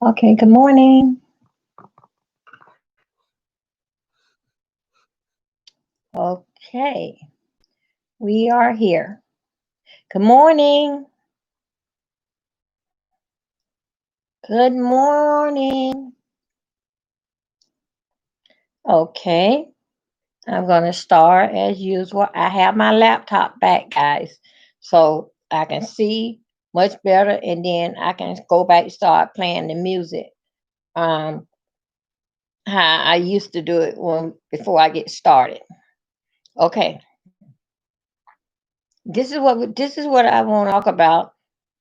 Okay, good morning. Okay, we are here. Good morning. Good morning. Okay, I'm going to start as usual. I have my laptop back, guys, so I can see much better, and then I can go back and start playing the music. Um, how I used to do it when before I get started. Okay, this is what I want to talk about.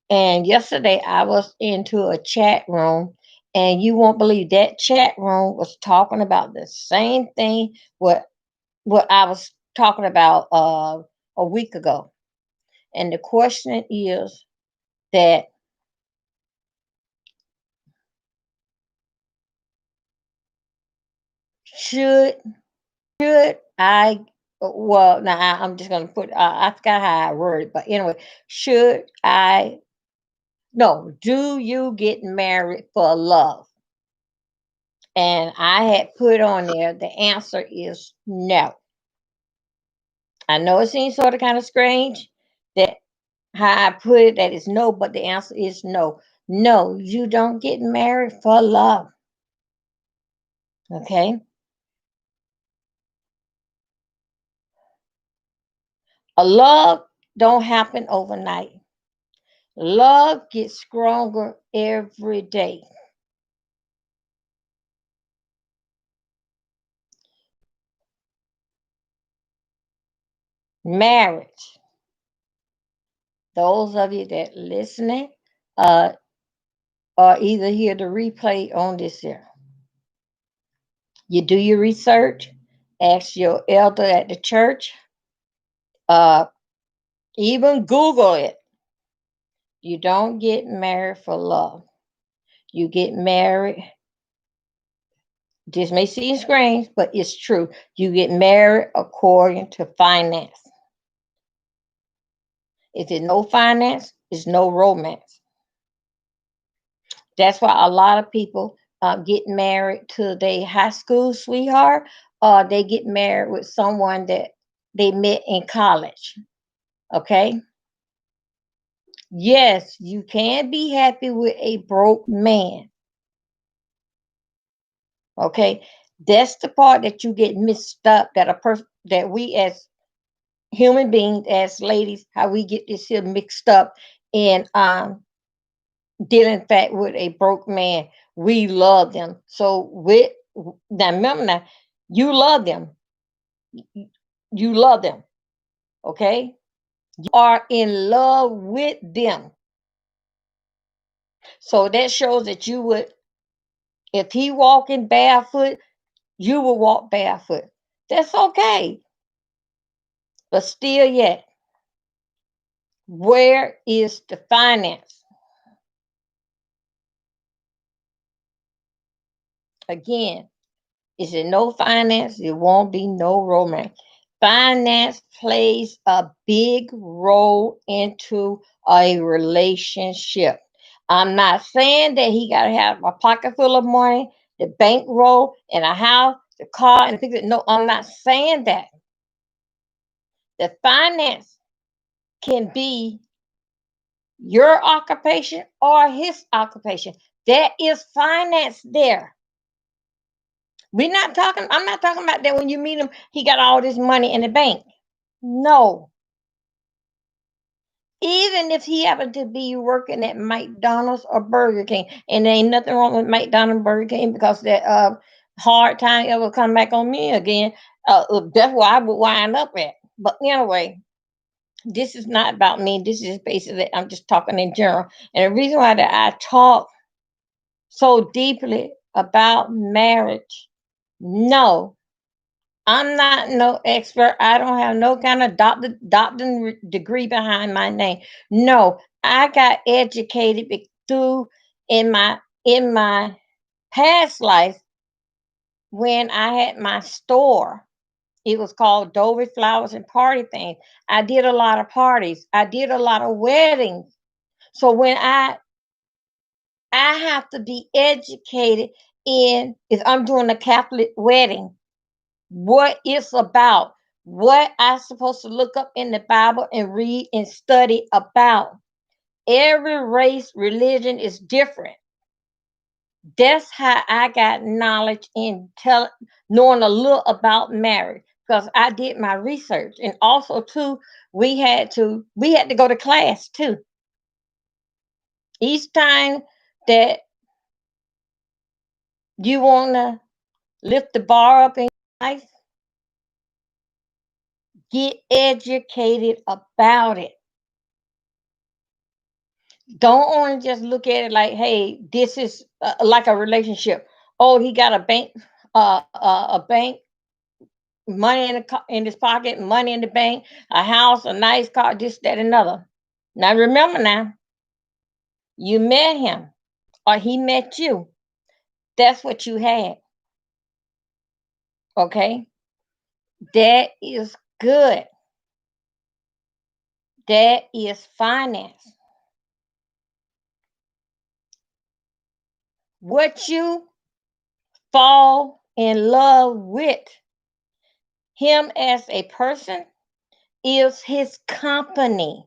And yesterday I was into a chat room, and you won't believe that chat room was talking about the same thing what I was talking about a week ago. And the question is that should should I well now I'm just gonna put I forgot how I worded, but anyway, should I no, do you get married for love? And I had put on there the answer is no. I know it seems sort of kind of strange that how I put it that is no, but the answer is no. No, you don't get married for love. Okay. A love don't happen overnight. Love gets stronger every day. Marriage. Those of you that listening uh are either hear the replay on this here. You do your research, ask your elder at the church, uh even Google it. You don't get married for love. You get married. This may seem strange, but it's true. You get married according to finance. If there's no finance, there's no romance. That's why a lot of people get married to their high school sweetheart, or they get married with someone that they met in college. Okay? Yes, you can be happy with a broke man. Okay? That's the part that you get mixed up. That we as human beings, as ladies, how we get this here mixed up and dealing fact with a broke man. We love them. So with now remember now, you love them. You love them. Okay? You are in love with them. So that shows that you would, if he walking barefoot, you will walk barefoot. That's okay. But still yet, where is the finance? Again, is there no finance? There won't be no romance. Finance plays a big role into a relationship. I'm not saying that he got to have a pocket full of money, the bankroll, and a house, the car, and things. No, I'm not saying that. The finance can be your occupation or his occupation. There is finance there. I'm not talking about that when you meet him, he got all this money in the bank. No. Even if he happened to be working at McDonald's or Burger King, and there ain't nothing wrong with McDonald's and Burger King because that hard time ever come back on me again. That's where I would wind up at. But anyway, this is not about me. This is basically I'm just talking in general. And the reason why that I talk so deeply about marriage, no, I'm not no expert. I don't have no kind of doctor degree behind my name. No, I got educated through in my past life when I had my store. It was called Dovey Flowers and Party Things. I did a lot of parties. I did a lot of weddings. So when I I have to be educated in, if I'm doing a Catholic wedding, what it's about, what I'm supposed to look up in the Bible and read and study about. Every race, religion is different. That's how I got knowledge in knowing a little about marriage, because I did my research. And also too, we had to go to class too. Each time that you want to lift the bar up in life, get educated about it. Don't only just look at it like, hey, this is like a relationship. Oh, he got a bank, money in his pocket, money in the bank, a house, a nice car, this, that, another. Now remember, now you met him or he met you. That's what you had. Okay, that is good. That is finance. What you fall in love with him as a person is his company.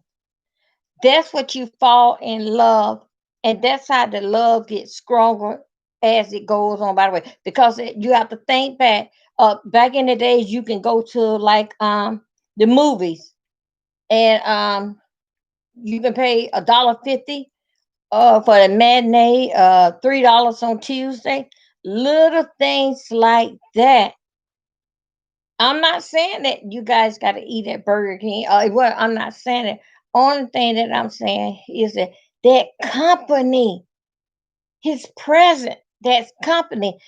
That's what you fall in love, and that's how the love gets stronger as it goes on. By the way, because you have to think back. Back in the days, you can go to like the movies, and you can pay $1.50 for the matinee, $3 on Tuesday. Little things like that. I'm not saying that you guys got to eat at Burger King. Well, I'm not saying it. Only thing that I'm saying is that company, his present, that's company.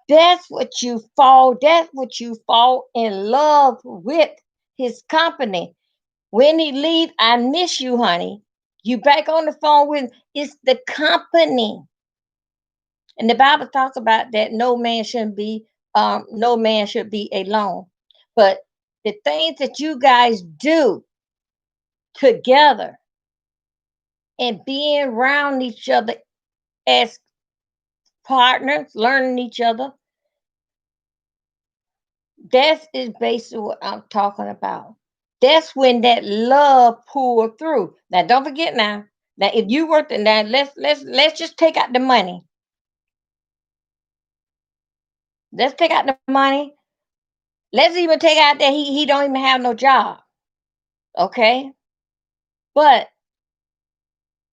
That's what you fall. That's what you fall in love with. His company. When he leave, I miss you, honey. You back on the phone with him. It's the company. And the Bible talks about that no man should be alone. But the things that you guys do together and being around each other as partners, learning each other, that is basically what I'm talking about. That's when that love pulled through. Now, don't forget now. Now, if you work in that, let's just take out the money. Let's take out the money. Let's even take out that he don't even have no job. Okay, but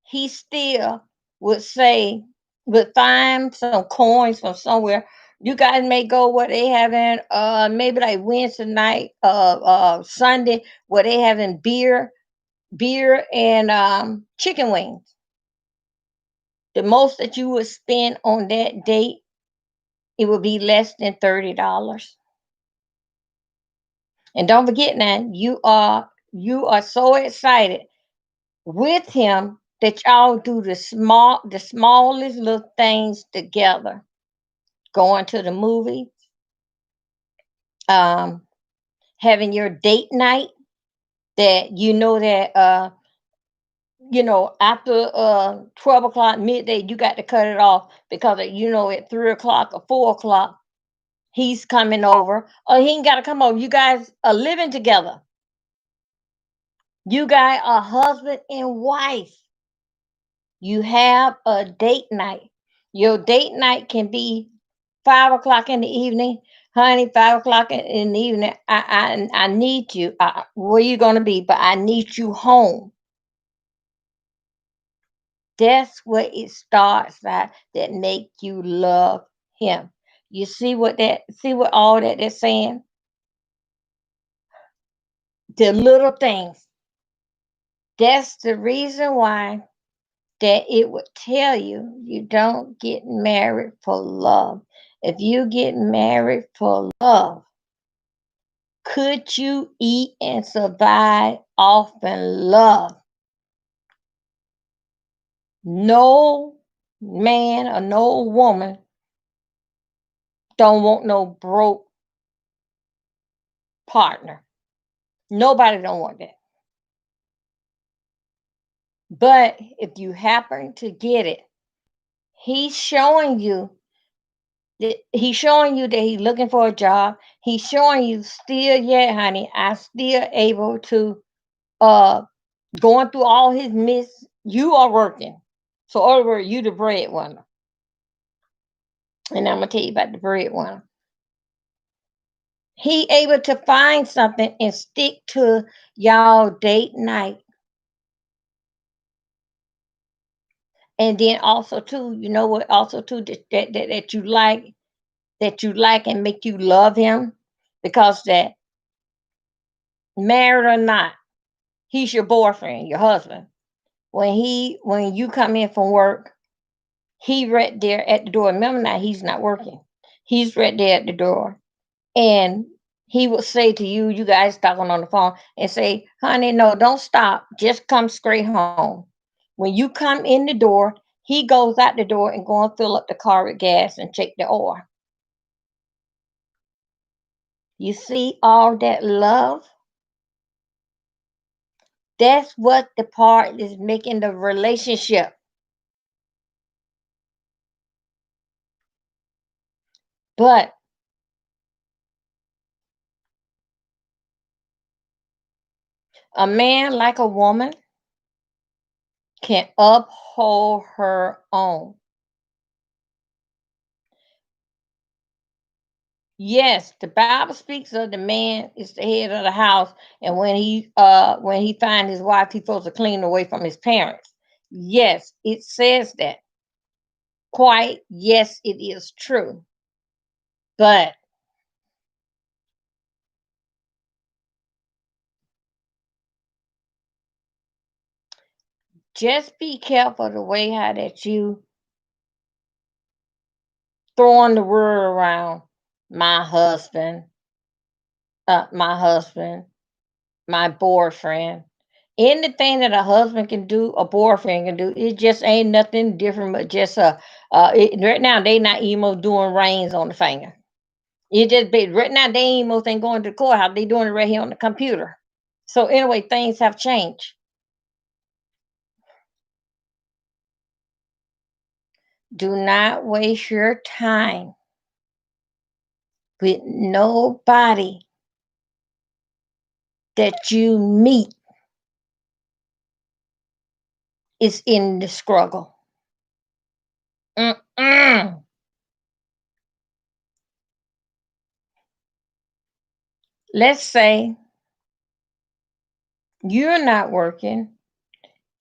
he still would say, would find some coins from somewhere. You guys may go where they having maybe like Wednesday night, Sunday, where they having beer and chicken wings. The most that you would spend on that date, it would be less than $30. And don't forget now, you are so excited with him that y'all do the smallest little things together. Going to the movie, um, having your date night, that after 12 o'clock midday, you got to cut it off because at 3 o'clock or 4 o'clock he's coming over, or he ain't got to come over. You guys are living together. You guys are husband and wife. You have a date night. Your date night can be 5 o'clock in the evening. Honey, 5 o'clock in the evening. I need you. Where you gonna be? But I need you home. That's where it starts at, that make you love him. You see what all that they're saying? The little things. That's the reason why that it would tell you don't get married for love. If you get married for love, could you eat and survive off in love? No man or no woman don't want no broke partner. Nobody don't want that. But if you happen to get it, He's showing you he's showing you that he's looking for a job. He's showing you still yet, honey, I still able to uh going through all his miss. You are working. So in other words, you the breadwinner. And I'm gonna tell you about the breadwinner. He able to find something and stick to y'all date night. And then also too, you know what also too that you like and make you love him because that married or not, he's your boyfriend, your husband. When you come in from work, he right there at the door. Remember now, he's not working. He's right there at the door, and he would say to you, you guys talking on the phone, and say, "Honey, no, don't stop. Just come straight home." When you come in the door, he goes out the door and go and fill up the car with gas and check the oil. You see all that love? That's what the part is making the relationship. But a man like a woman can uphold her own. Yes, the Bible speaks of the man is the head of the house, and when he find his wife, he supposed to clean away from his parents. Yes, it says that. Quite, yes, it is true. But just be careful the way how that you throwing the word around. My husband, my husband, my boyfriend. Anything that a husband can do, a boyfriend can do. It just ain't nothing different, but just right now they not even doing rings on the finger. It just be right now they ain't going to the courthouse. They doing it right here on the computer. So anyway, things have changed. Do not waste your time with nobody that you meet is in the struggle. Mm-mm. Let's say you're not working,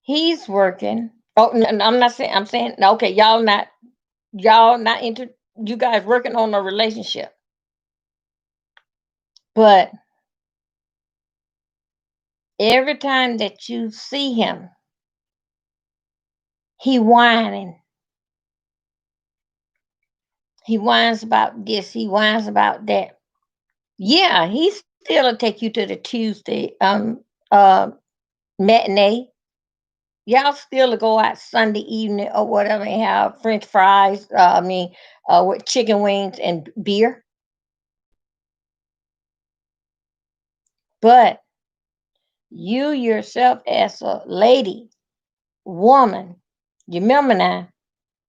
he's working. Oh, I'm not saying. I'm saying okay. Y'all not into you guys working on a relationship, but every time that you see him, he whining. He whines about this. He whines about that. Yeah, he still will take you to the Tuesday uh matinee. Y'all still go out Sunday evening or whatever and have French fries. With chicken wings and beer. But you yourself, as a lady, woman, you remember now.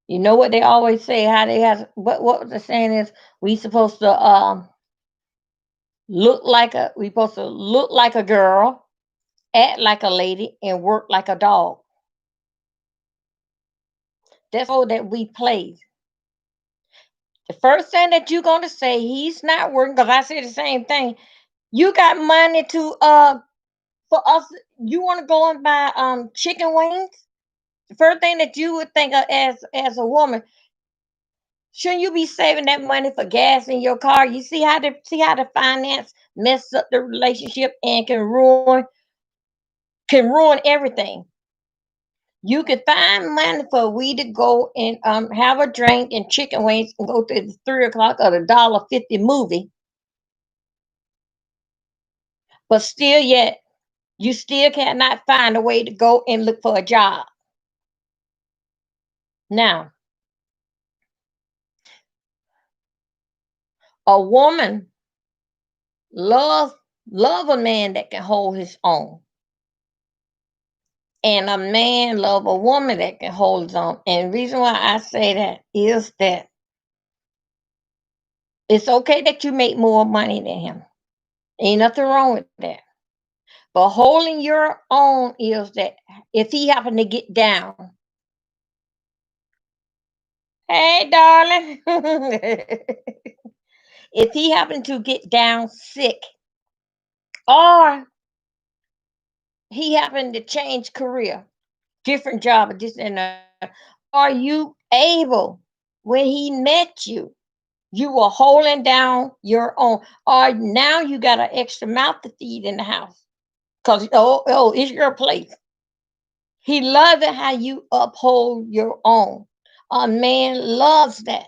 You know what they always say? How they have what the saying is? We supposed to we supposed to look like a girl, act like a lady, and work like a dog. That's all that we play. The first thing that you're gonna say, he's not working, because I say the same thing. You got money to for us. You want to go and buy chicken wings? The first thing that you would think of as a woman, shouldn't you be saving that money for gas in your car? You see how the finance messes up the relationship and can ruin everything. You could find money for we to go and have a drink and chicken wings and go to the 3 o'clock or the $1.50 movie, but still yet you still cannot find a way to go and look for a job. Now, a woman love love a man that can hold his own. And a man love a woman that can hold on. And the reason why I say that is that it's okay that you make more money than him. Ain't nothing wrong with that. But holding your own is that if he happen to get down, hey darling, if he happen to get down sick or he happened to change career, different job, or this and that, are you able when he met you? You were holding down your own, or now you got an extra mouth to feed in the house because it's your place. He loves it how you uphold your own. A man loves that,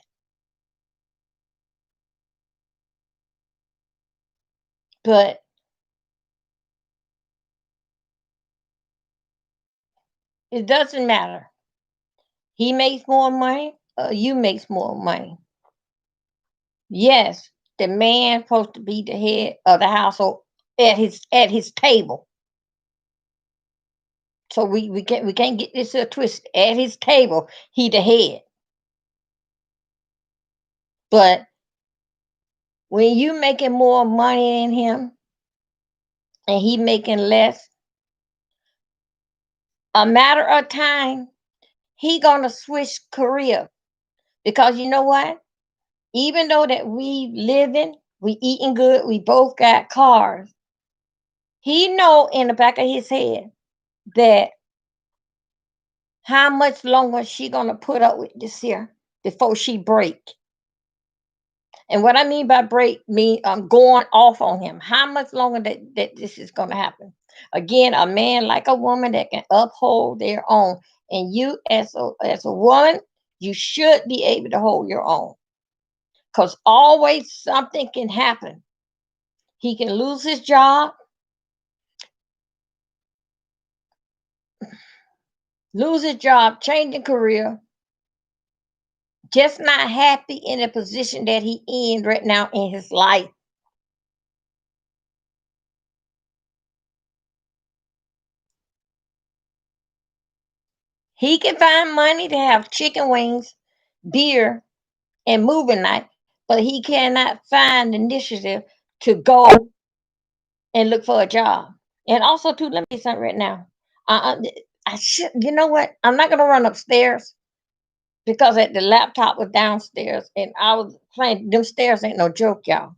but it doesn't matter. He makes more money, you makes more money. Yes, the man supposed to be the head of the household at his table. So we can't get this twist. At his table, he the head. But when you making more money than him and he making less, a matter of time, he gonna switch career. Because you know what? Even though that we living, we eating good, we both got cars, he know in the back of his head that how much longer she gonna put up with this here before she break. And what I mean by break mean I'm going off on him. How much longer that this is gonna happen? Again, a man like a woman that can uphold their own. And you as a woman, you should be able to hold your own. Because always something can happen. He can lose his job, changing career, just not happy in the position that he in right now in his life. He can find money to have chicken wings, beer, and movie night, but he cannot find initiative to go and look for a job. And also, too, let me say something right now. I should, you know what? I'm not gonna run upstairs because the laptop was downstairs and I was playing. Them stairs ain't no joke, y'all.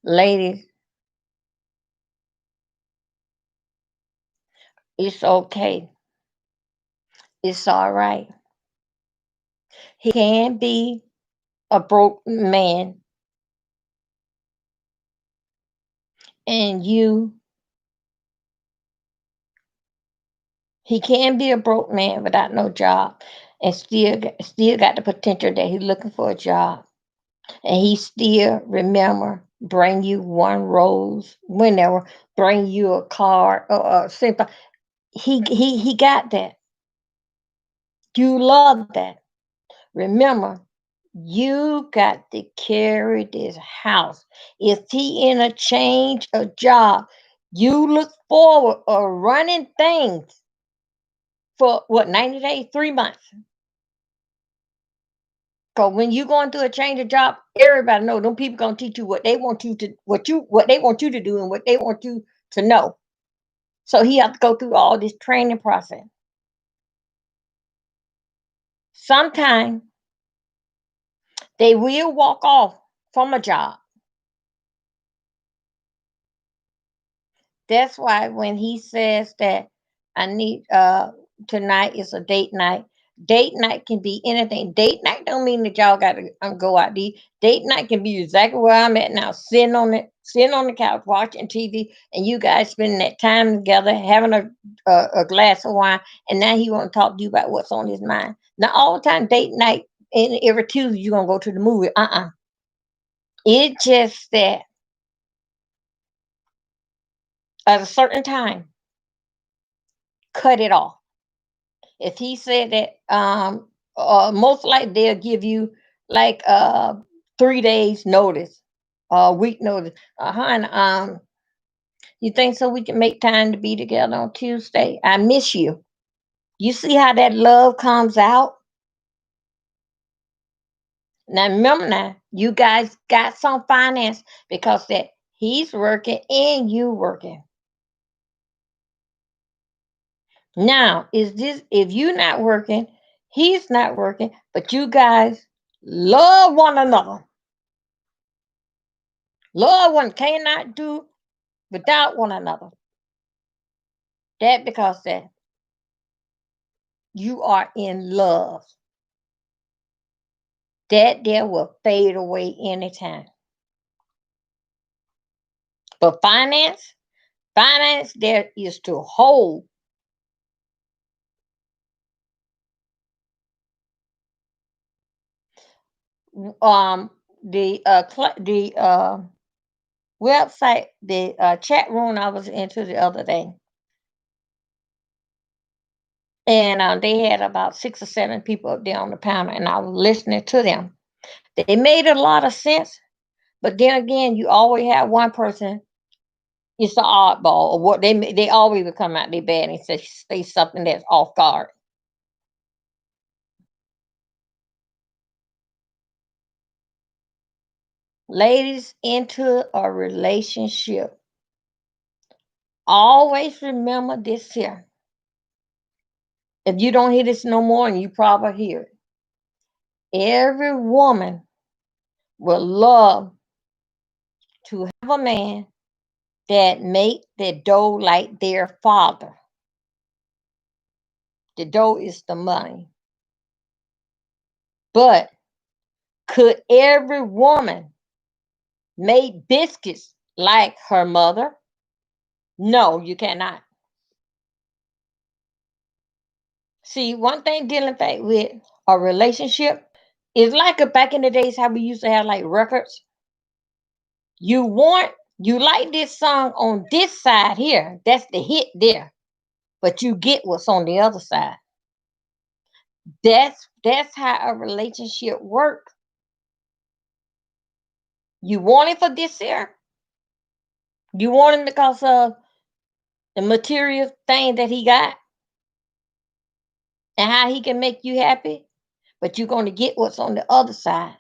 Ladies, it's okay. It's all right. He can be a broke man, and he can be a broke man without no job, and still got the potential that he's looking for a job, and he still remember bring you one rose whenever, bring you a card or a simple. He got that. You love that. Remember, you got to carry this house. If he in a change of job, you look forward or running things for what 90 days, 3 months. Cause when you going through a change of job, everybody know them people gonna teach you what they want you to what they want you to do and what they want you to know. So he have to go through all this training process. Sometimes they will walk off from a job. That's why when he says that I need tonight is a date night. Date night can be anything. Date night don't mean that y'all got to go out to eat. Date night can be exactly where I'm at now, sitting on the couch watching TV, and you guys spending that time together, having a glass of wine, and now he want to talk to you about what's on his mind. Now all the time date night, and every Tuesday you gonna go to the movie. It just that at a certain time, cut it off. If he said that, most likely they'll give you like 3 days notice, week notice. And, You think so we can make time to be together on Tuesday? I miss you. You see how that love comes out? Now remember now, you guys got some finance because that he's working and you working. Now, is this if you not working, he's not working, but you guys love one another. Love one cannot do without one another. That because that you are in love. That there will fade away anytime. But finance there is to hold. Um, the website, the chat room I was into the other day, and they had about 6 or 7 people up there on the panel, and I was listening to them. They made a lot of sense, but then again, you always have one person. It's the oddball, or what they always would come out their bad and say something that's off guard. Ladies, into a relationship, always remember this here. If you don't hear this no more, and you probably hear it, every woman will love to have a man that make the dough like their father. The dough is the money. But could every woman make biscuits like her mother? No, you cannot. See, one thing dealing back with a relationship is like back in the days how we used to have like records. You want you like this song on this side here. That's the hit there. But you get what's on the other side. That's how a relationship works. You want it for this here. You want him because of the material thing that he got and how he can make you happy. But you're going to get what's on the other side.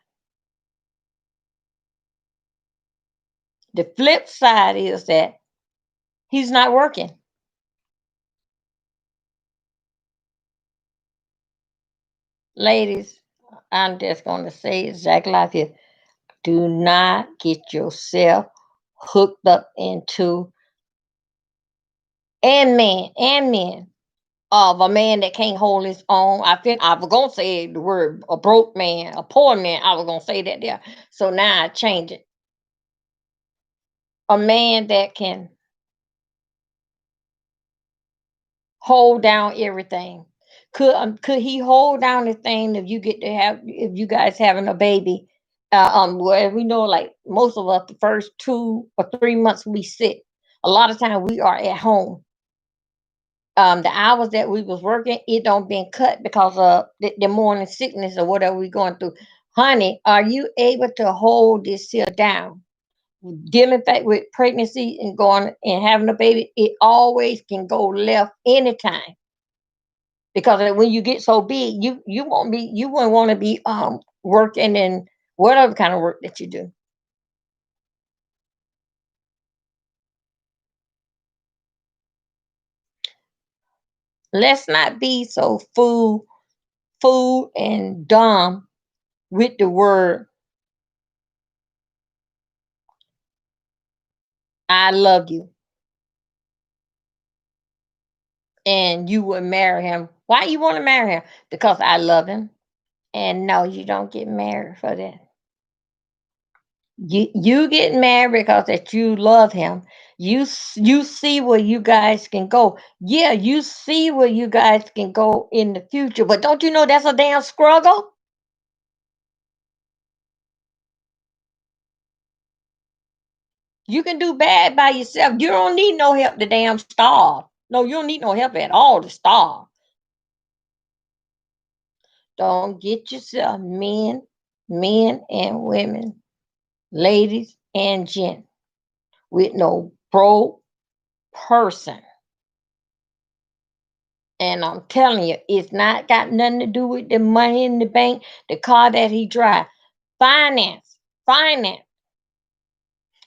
The flip side is that he's not working. Ladies, I'm just going to say exactly like this. Do not get yourself hooked up into, and men of a man that can't hold his own. I was gonna say the word a broke man, a poor man. I was gonna say that there. So now I change it. A man that can hold down everything. Could he hold down the thing if you guys having a baby? Where we know like most of us the first 2 or 3 months we sick. A lot of time we are at home. The hours that we was working, it don't been cut because of the morning sickness or whatever we going through. Honey, are you able to hold this here down? Dealing back with pregnancy and going and having a baby, it always can go left anytime. Because when you get so big, you won't want to be working in whatever kind of work that you do. Let's not be so fool and dumb with the word I love you and you would marry him. Why you want to marry him? Because I love him. And no, you don't get married for that. You get married because that you love him. You see where you guys can go. Yeah, you see where you guys can go in the future. But don't you know that's a damn struggle? You can do bad by yourself. You don't need no help to damn starve. No, you don't need no help at all to starve. Don't get yourself men and women, ladies and gents, with no broke person. And I'm telling you, it's not got nothing to do with the money in the bank, the car that he drive. Finance, finance.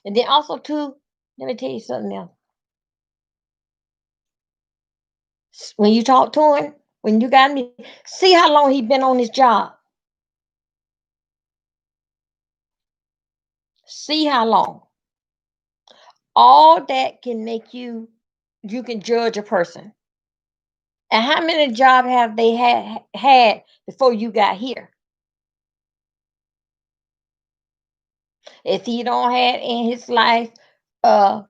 And then also too, let me tell you something else. When you talk to him, when you got me, see how long he been on his job. See how long. All that can make you can judge a person. And how many jobs have they had before you got here? If he don't had in his life uh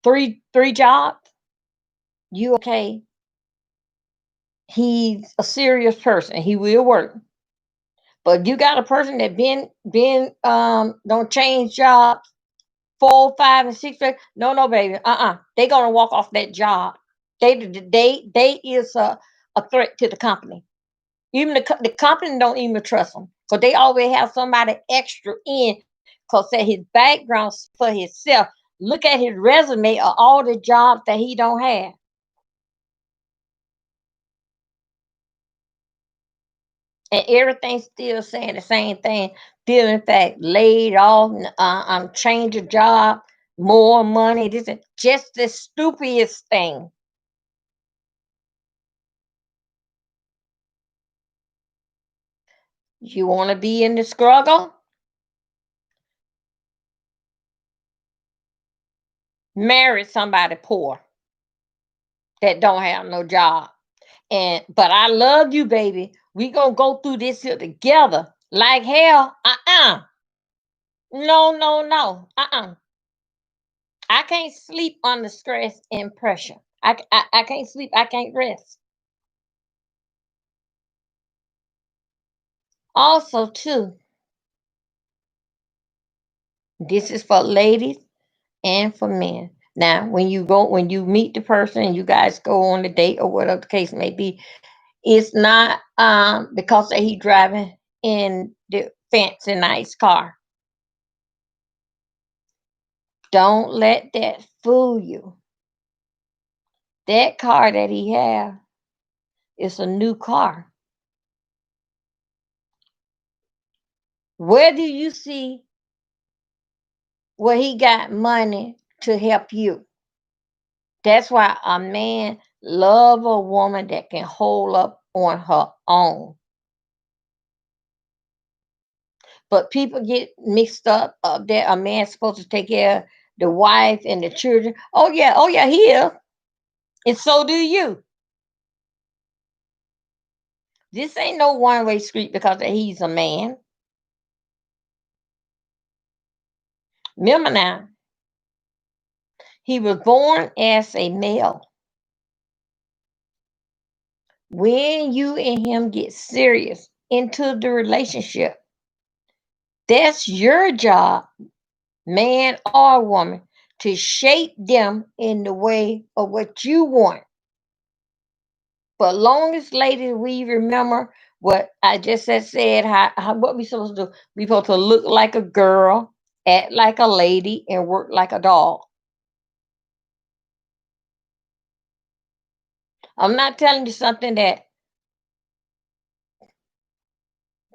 three jobs, you okay. He's a serious person. He will work. But you got a person that been don't change jobs 4, 5, and 6. No, no, baby. They gonna walk off that job. They is a threat to the company. Even the company don't even trust them because they always have somebody extra in. Because at his background for himself, look at his resume of all the jobs that he don't have. And everything's still saying the same thing. Still, in fact, laid off. I'm changing job, more money. This is just the stupidest thing. You want to be in the struggle? Marry somebody poor that don't have no job. And but I love you, baby. We gonna go through this here together. Like hell. No, no, no. I can't sleep under stress and pressure. I can't sleep. I can't rest. Also, too, this is for ladies and for men. Now, when you meet the person and you guys go on a date or whatever the case may be, it's not because that he driving in the fancy nice car. Don't let that fool you. That car that he have is a new car. Where do you see where he got money to help you? That's why a man love a woman that can hold up on her own. But people get mixed up that a man's supposed to take care of the wife and the children. Oh yeah, he is. And so do you. This ain't no one-way street because he's a man. Remember now, he was born as a male. When you and him get serious into the relationship, that's your job, man or woman, to shape them in the way of what you want. But long as ladies, we remember what I just had said, how what we supposed to do. We supposed to look like a girl, act like a lady, and work like a dog. I'm not telling you something that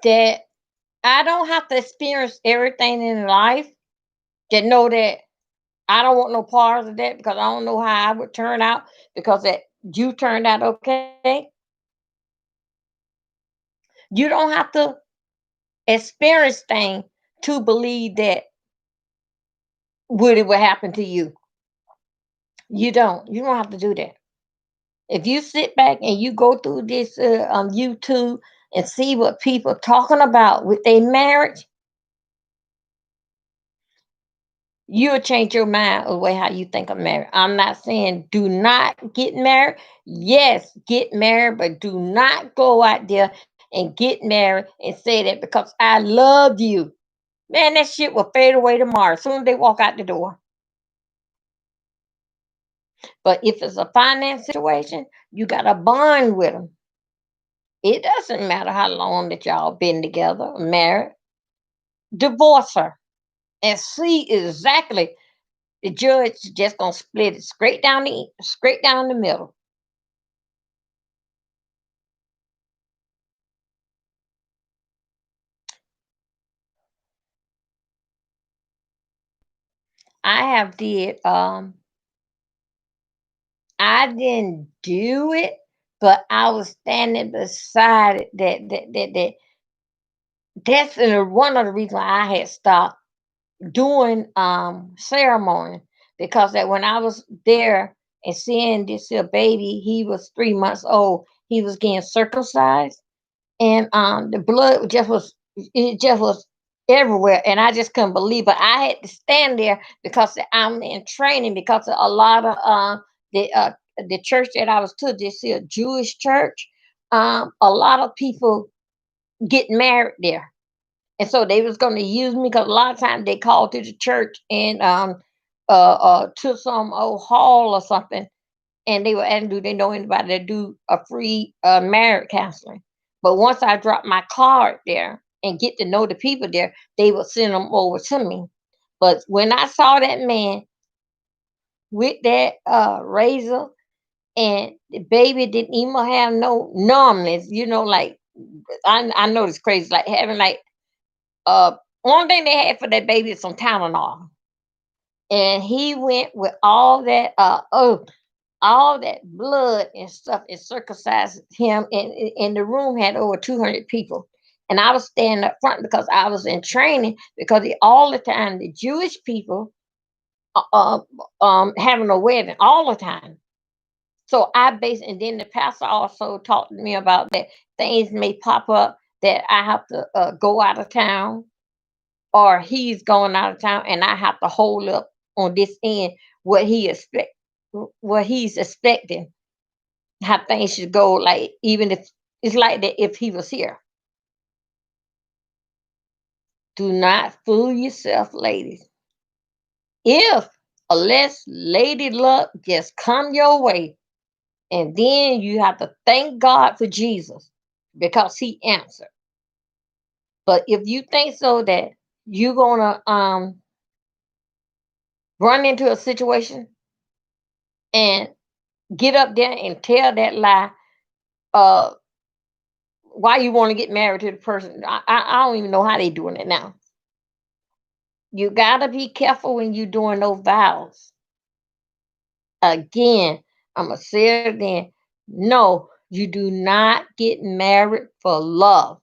I don't have to experience everything in life to know that I don't want no parts of that because I don't know how I would turn out because that you turned out okay. You don't have to experience things to believe that would it would happen to you. You don't. You don't have to do that. If you sit back and you go through this on YouTube and see what people talking about with their marriage, you'll change your mind of the way how you think of marriage. I'm not saying do not get married. Yes, get married, but do not go out there and get married and say that because I love you. Man, that shit will fade away tomorrow as soon as they walk out the door. But if it's a finance situation, you got to bond with them. It doesn't matter how long that y'all been together, married. Divorce her and see exactly. The judge just gonna split it straight down the middle. I have did I didn't do it, but I was standing beside it. That's one of the reasons why I had stopped doing ceremony, because that when I was there and seeing this here baby, he was 3 months old. He was getting circumcised, and the blood just was everywhere, and I just couldn't believe it. I had to stand there because I'm in training, because a lot of the church that I was to, this here Jewish church, a lot of people get married there, and so they was going to use me because a lot of times they called to the church and to some old hall or something, and they were asking, do they know anybody that do a free marriage counseling? But once I dropped my card there and get to know the people there, they would send them over to me. But when I saw that man with that razor, and the baby didn't even have no numbness, like I know it's crazy, like having like uh one thing they had for that baby is some Tylenol, and he went with all that blood and stuff and circumcised him, and the room had over 200 people, and I was standing up front because I was in training, because all the time the Jewish people having a wedding all the time. So and then the pastor also talked to me about that things may pop up, that I have to go out of town, or he's going out of town, and I have to hold up on this end what he expect what he's expecting, how things should go, like even if it's like that if he was here. Do not fool yourself, ladies. If unless lady luck just come your way, and then you have to thank God for Jesus because he answered. But if you think so that you're gonna run into a situation and get up there and tell that lie, uh why you want to get married to the person, I don't even know how they doing it now. You gotta be careful when you're doing those vows. Again, I'm gonna say it again. No, you do not get married for love.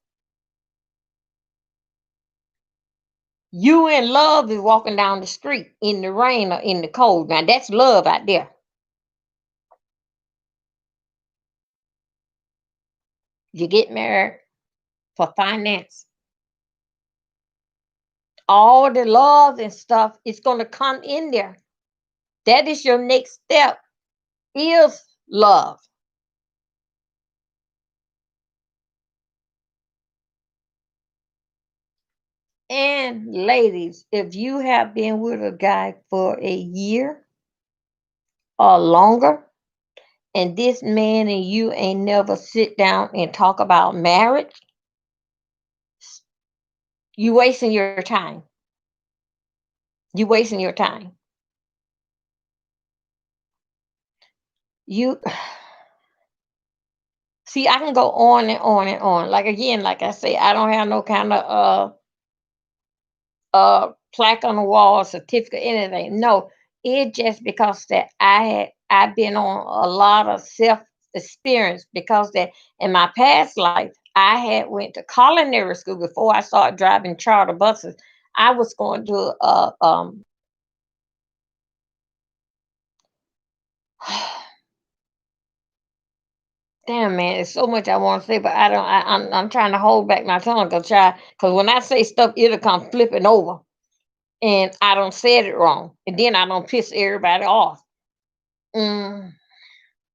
You in love is walking down the street in the rain or in the cold. Now that's love out there. You get married for finance. All the love and stuff is gonna come in there. That is your next step, is love. And ladies, if you have been with a guy for a year or longer, and this man and you ain't never sit down and talk about marriage, you wasting your time. You wasting your time. You see, I can go on and on and on. Like again, like I say, I don't have no kind of plaque on the wall, certificate, anything. No, it just because that I've been on a lot of self experience, because that in my past life I had went to culinary school before I started driving charter buses. I was going to damn man, there's so much I want to say, but I don't. I'm trying to hold back my tongue, cause when I say stuff, it'll come flipping over, and I don't say it wrong, and then I don't piss everybody off. Mm,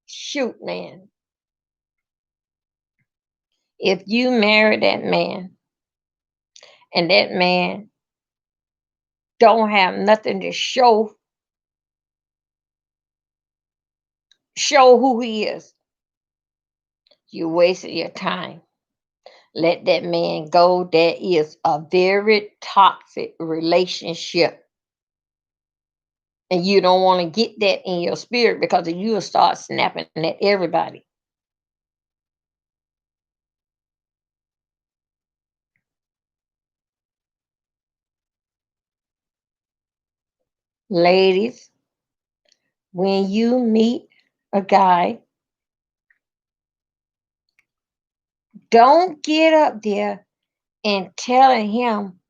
shoot, man. If you marry that man and that man don't have nothing to show who he is, you wasted your time. Let that man go. That is a very toxic relationship, And you don't want to get that in your spirit because you'll start snapping at everybody. Ladies, when you meet a guy, don't get up there and telling him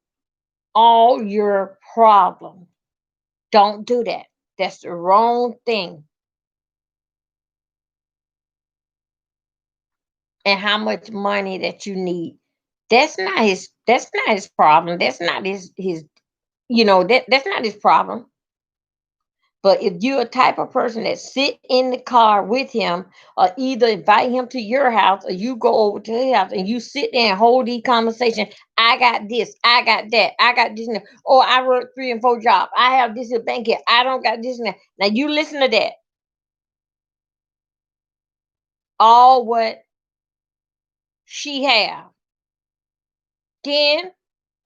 all your problems. Don't do that. That's the wrong thing. And how much money that you need. That's not his problem. That's not his that's not his problem. But if you're a type of person that sit in the car with him, or either invite him to your house, or you go over to his house and you sit there and hold these conversations, I got this, I got that, I got this, and that. Oh, I work 3 and 4 jobs. I have this in the bank here. I don't got this and that. Now you listen to that. All what she have. Then,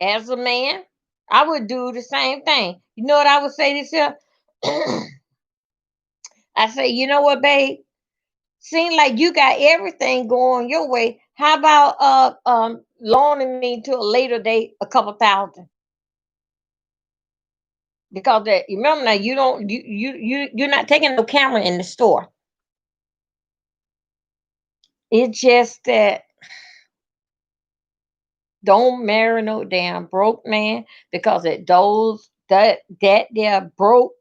as a man, I would do the same thing. You know what I would say this here? I say, you know what, babe? Seem like you got everything going your way. How about loaning me to a later date a couple thousand? Because that remember now you don't you're not taking no camera in the store. It's just that don't marry no damn broke man because it those that they're broke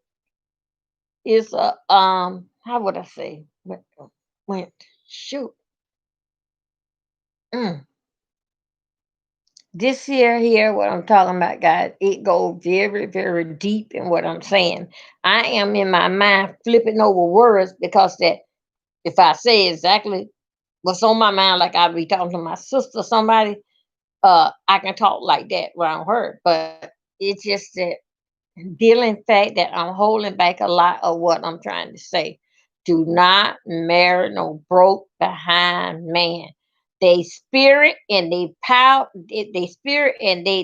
is a how would I say went shoot. Mm. This here, what I'm talking about, guys, it goes very, very deep in what I'm saying. I am in my mind flipping over words because that if I say exactly what's on my mind, like I be talking to my sister, somebody, I can talk like that around her. But it's just that dealing fact that I'm holding back a lot of what I'm trying to say. Do not marry no broke behind man. They spirit and they power. They spirit and they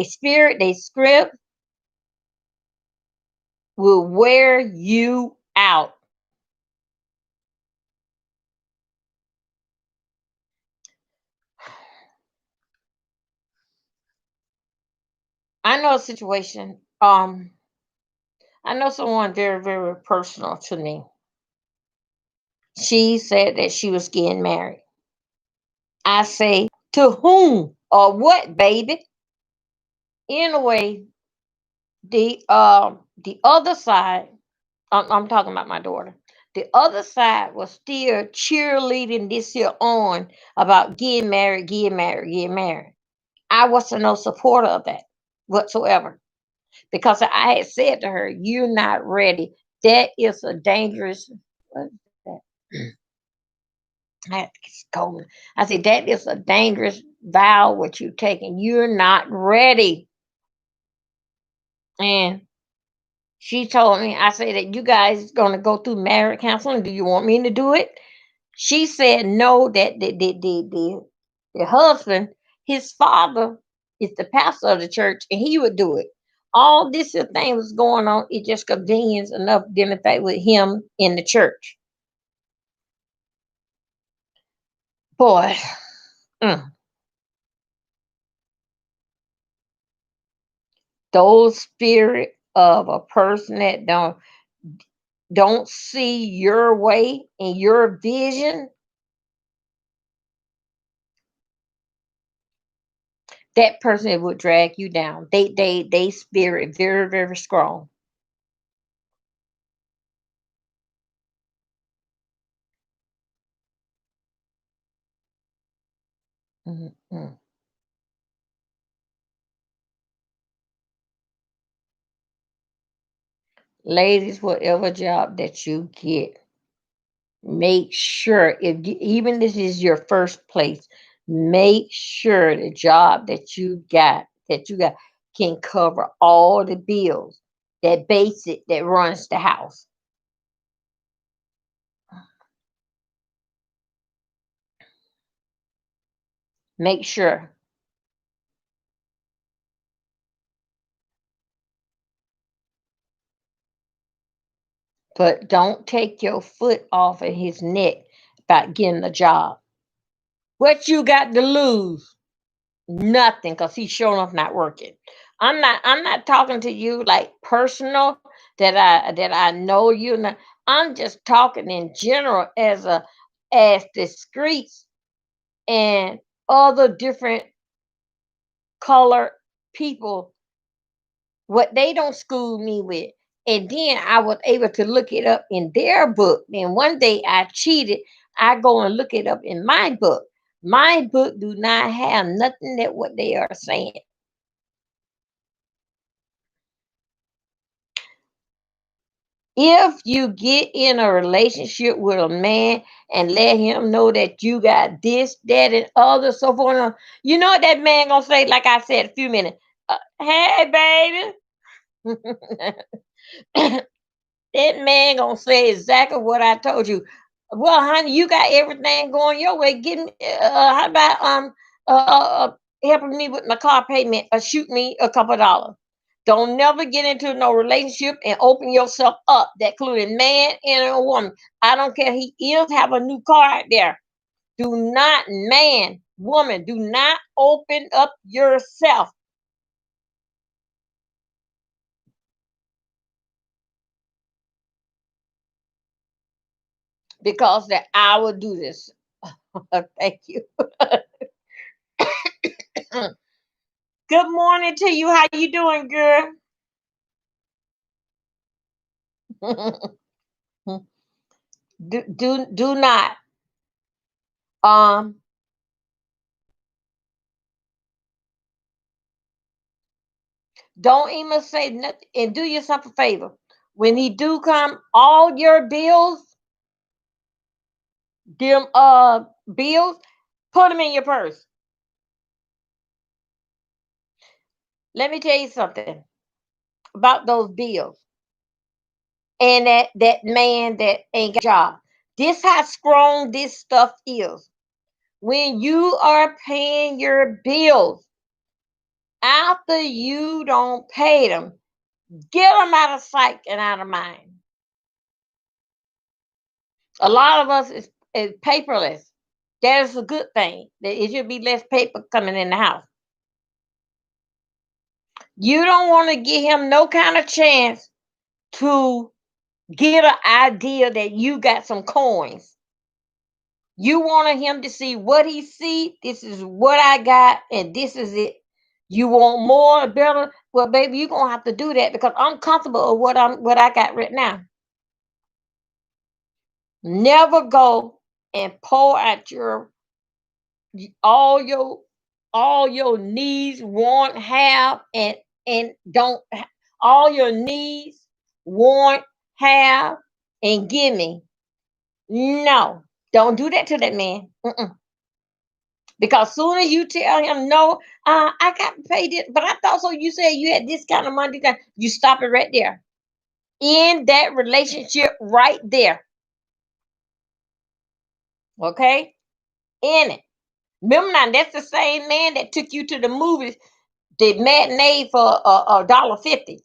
spirit. They script will wear you out. I know a situation. I know someone very very personal to me. She said that she was getting married. I say to whom or what, baby? Anyway, the other side, I'm talking about my daughter. The other side was still cheerleading this here on about getting married, getting married, getting married. I wasn't no supporter of that whatsoever because I had said to her, "You're not ready. That is a dangerous." What is that? I had to scold her. I said, "That is a dangerous vow. What you taking? You're not ready." And she told me, I said that you guys gonna go through marriage counseling. Do you want me to do it? She said no, that the husband, his father is the pastor of the church, and he would do it. All this thing was going on, it just convenience enough identify with him in the church. Boy, mm, those spirit of a person that don't see your way and your vision, that person would drag you down. They spirit very, very strong. Mhm, mm. Ladies, whatever job that you get, make sure if even this is your first place, make sure the job that you got can cover all the bills, that basic that runs the house. Make sure. but don't take your foot off of his neck about getting a job. What you got to lose? Nothing, because he's sure enough not working. I'm not talking to you like personal that I know you. Not, I'm just talking in general as the streets and other different color people, what they don't school me with. And then I was able to look it up in their book. Then one day I cheated. I go and look it up in my book. My book do not have nothing that what they are saying. If you get in a relationship with a man and let him know that you got this, that, and other, so forth, you know what that man gonna say? Like I said a few minutes, hey, baby. That man gonna say exactly what I told you. Well, honey, you got everything going your way. Give me, how about helping me with my car payment or shoot me a couple of dollars. Don't never get into no relationship and open yourself up. That including man and a woman. I don't care. He is have a new car out there. Do not, man, woman, do not open up yourself because that I will do this. Thank you. Good morning to you. How you doing, girl? Do not um don't even say nothing and do yourself a favor. When he do come, all your bills, them bills, put them in your purse. Let me tell you something about those bills and that man that ain't got a job. This how strong this stuff is. When you are paying your bills after you don't pay them, get them out of sight and out of mind. A lot of us is paperless. That is a good thing. It should be less paper coming in the house. You don't want to give him no kind of chance to get an idea that you got some coins. You wanted him to see what he see. This is what I got, and this is it. You want more, better. Well, baby, you're gonna have to do that because I'm comfortable with what I got right now. Never go and pour out all your all your needs, want, have, and don't all your needs, want, have, and give me. No, don't do that to that man. Mm-mm. Because soon as you tell him no, I got to pay this, but I thought so. You said you had this kind of money. You stop it right there. In that relationship, right there. Okay, in it. Remember now, that's the same man that took you to the movies, the matinee for $1.50,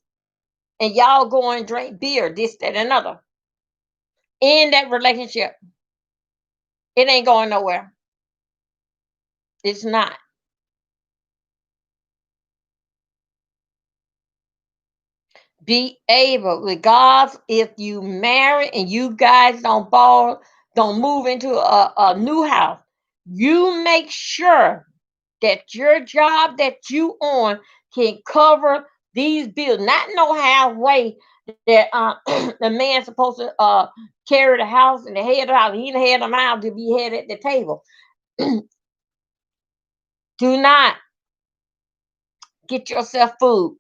and y'all go and drink beer, this, that, and another. In that relationship, it ain't going nowhere. It's not. Be able, regardless if you marry and you guys don't move into a new house, you make sure that your job that you on can cover these bills. Not no halfway that the man's supposed to carry the house and the head of the house. He the head of the house to be head at the table. Do not get yourself food.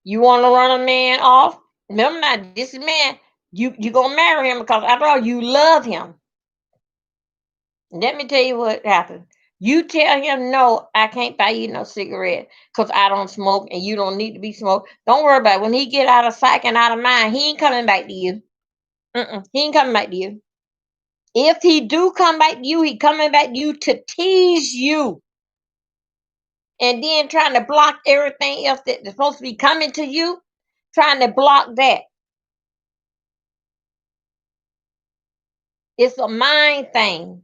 You want to run a man off? Remember now, this man, you gonna marry him because after all, you love him. Let me tell you what happened. You tell him no, I can't buy you no cigarette because I don't smoke and you don't need to be smoked. Don't worry about it. When he get out of sight and out of mind, he ain't coming back to you. He ain't coming back to you. If he do come back to you, he coming back to you to tease you. and then trying to block everything else that's supposed to be coming to you, trying to block that. It's a mind thing.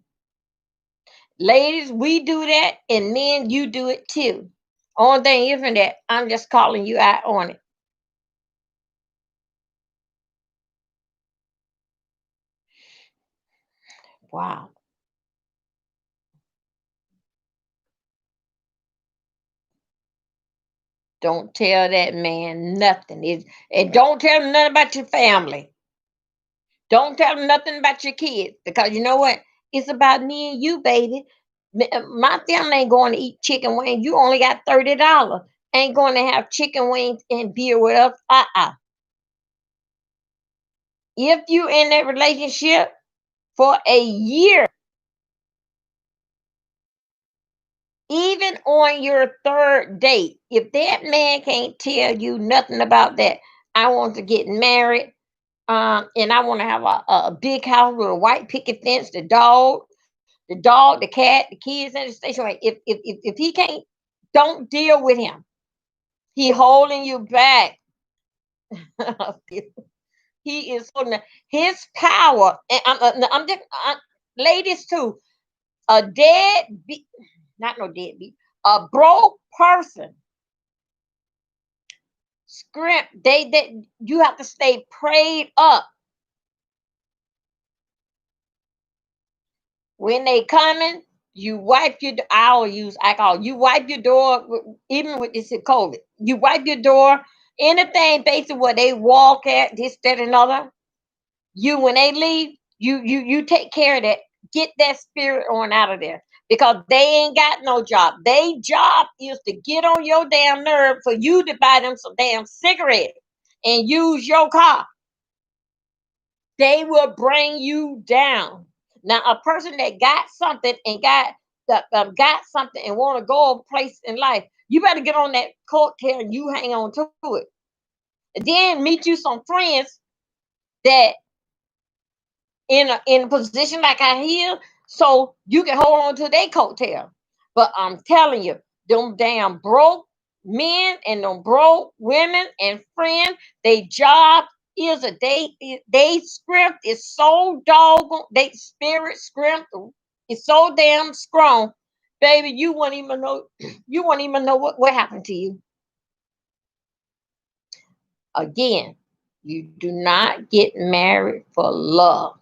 Ladies, we do that, and men, you do it too. Only thing is that I'm just calling you out on it. Wow. Don't tell that man nothing. And don't tell him nothing about your family. Don't tell him nothing about your kids because you know what? It's about me and you, baby. My family ain't going to eat chicken wings. You only got $30. Ain't going to have chicken wings and beer with us. If you in that relationship for a year, even on your third date, if that man can't tell you nothing about that, I want to get married, and I want to have a big house with a white picket fence, the cat, the kids in the station. Like, if he can't, don't deal with him. He holding you back. He is holding his power. And I'm just ladies too. A not no deadbeat, a broke person. Script. They you have to stay prayed up when they coming. You wipe your. I'll use alcohol. You wipe your door, even with this COVID. You wipe your door. Anything basically where they walk at this, that, and other. You when they leave, you take care of that. Get that spirit on out of there because they ain't got no job. They job is to get on your damn nerve for you to buy them some damn cigarettes and use your car. They will bring you down. Now, a person that got something and got something and want to go a place in life, you better get on that coattail and you hang on to it. And then meet you some friends that in a position like I here, so you can hold on to their coattail. But I'm telling you, them damn broke men and them broke women and friends, they job is they script is so doggone, they spirit script is so damn strong, baby. You won't even know. You won't even know what happened to you. Again, you do not get married for love.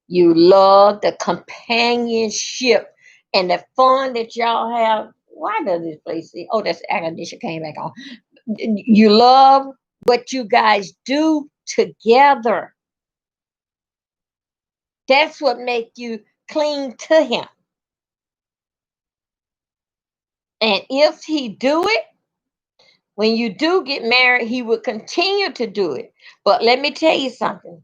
You love the companionship and the fun that y'all have. Why does this place see? Oh, that's the air conditioner came back on. You love what you guys do together. That's what makes you cling to him. And if he do it, when you do get married, he will continue to do it. But let me tell you something.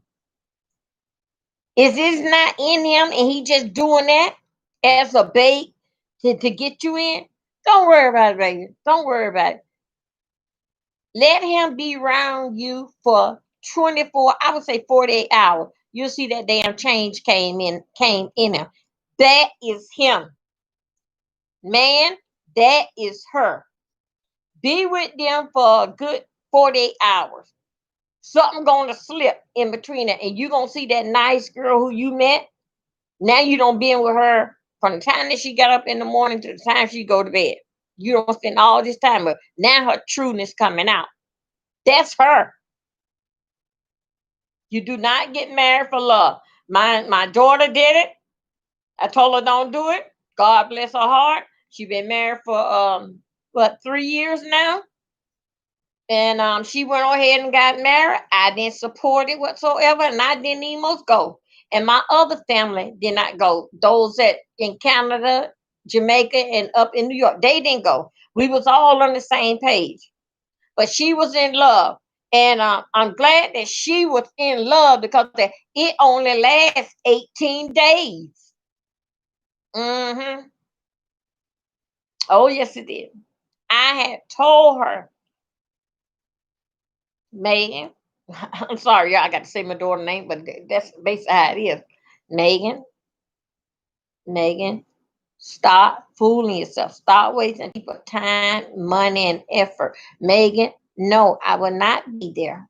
Is this not in him and he just doing that as a bait to get you in? Don't worry about it, baby. Don't worry about it. Let him be around you for 24, I would say 48 hours. You'll see that damn change came in him. That is him. Man, that is her. Be with them for a good 48 hours. Something gonna slip in between it, and you gonna see that nice girl who you met. Now you don't been with her from the time that she got up in the morning to the time she go to bed. You don't spend all this time, but now her trueness coming out. That's her. You do not get married for love. My daughter did it. I told her don't do it. God bless her heart. She been married for 3 years now. And she went ahead and got married. I didn't support it whatsoever, and I didn't even go. And my other family did not go. Those that in Canada, Jamaica, and up in New York, they didn't go. We was all on the same page. But she was in love, and I'm glad that she was in love because it only lasts 18 days. Hmm. Oh yes, it did. I had told her, Megan. I'm sorry, y'all. I got to say my daughter's name, but that's basically how it is. Megan, Megan. Stop fooling yourself. Stop wasting people's time, money, and effort. Megan, no, I will not be there.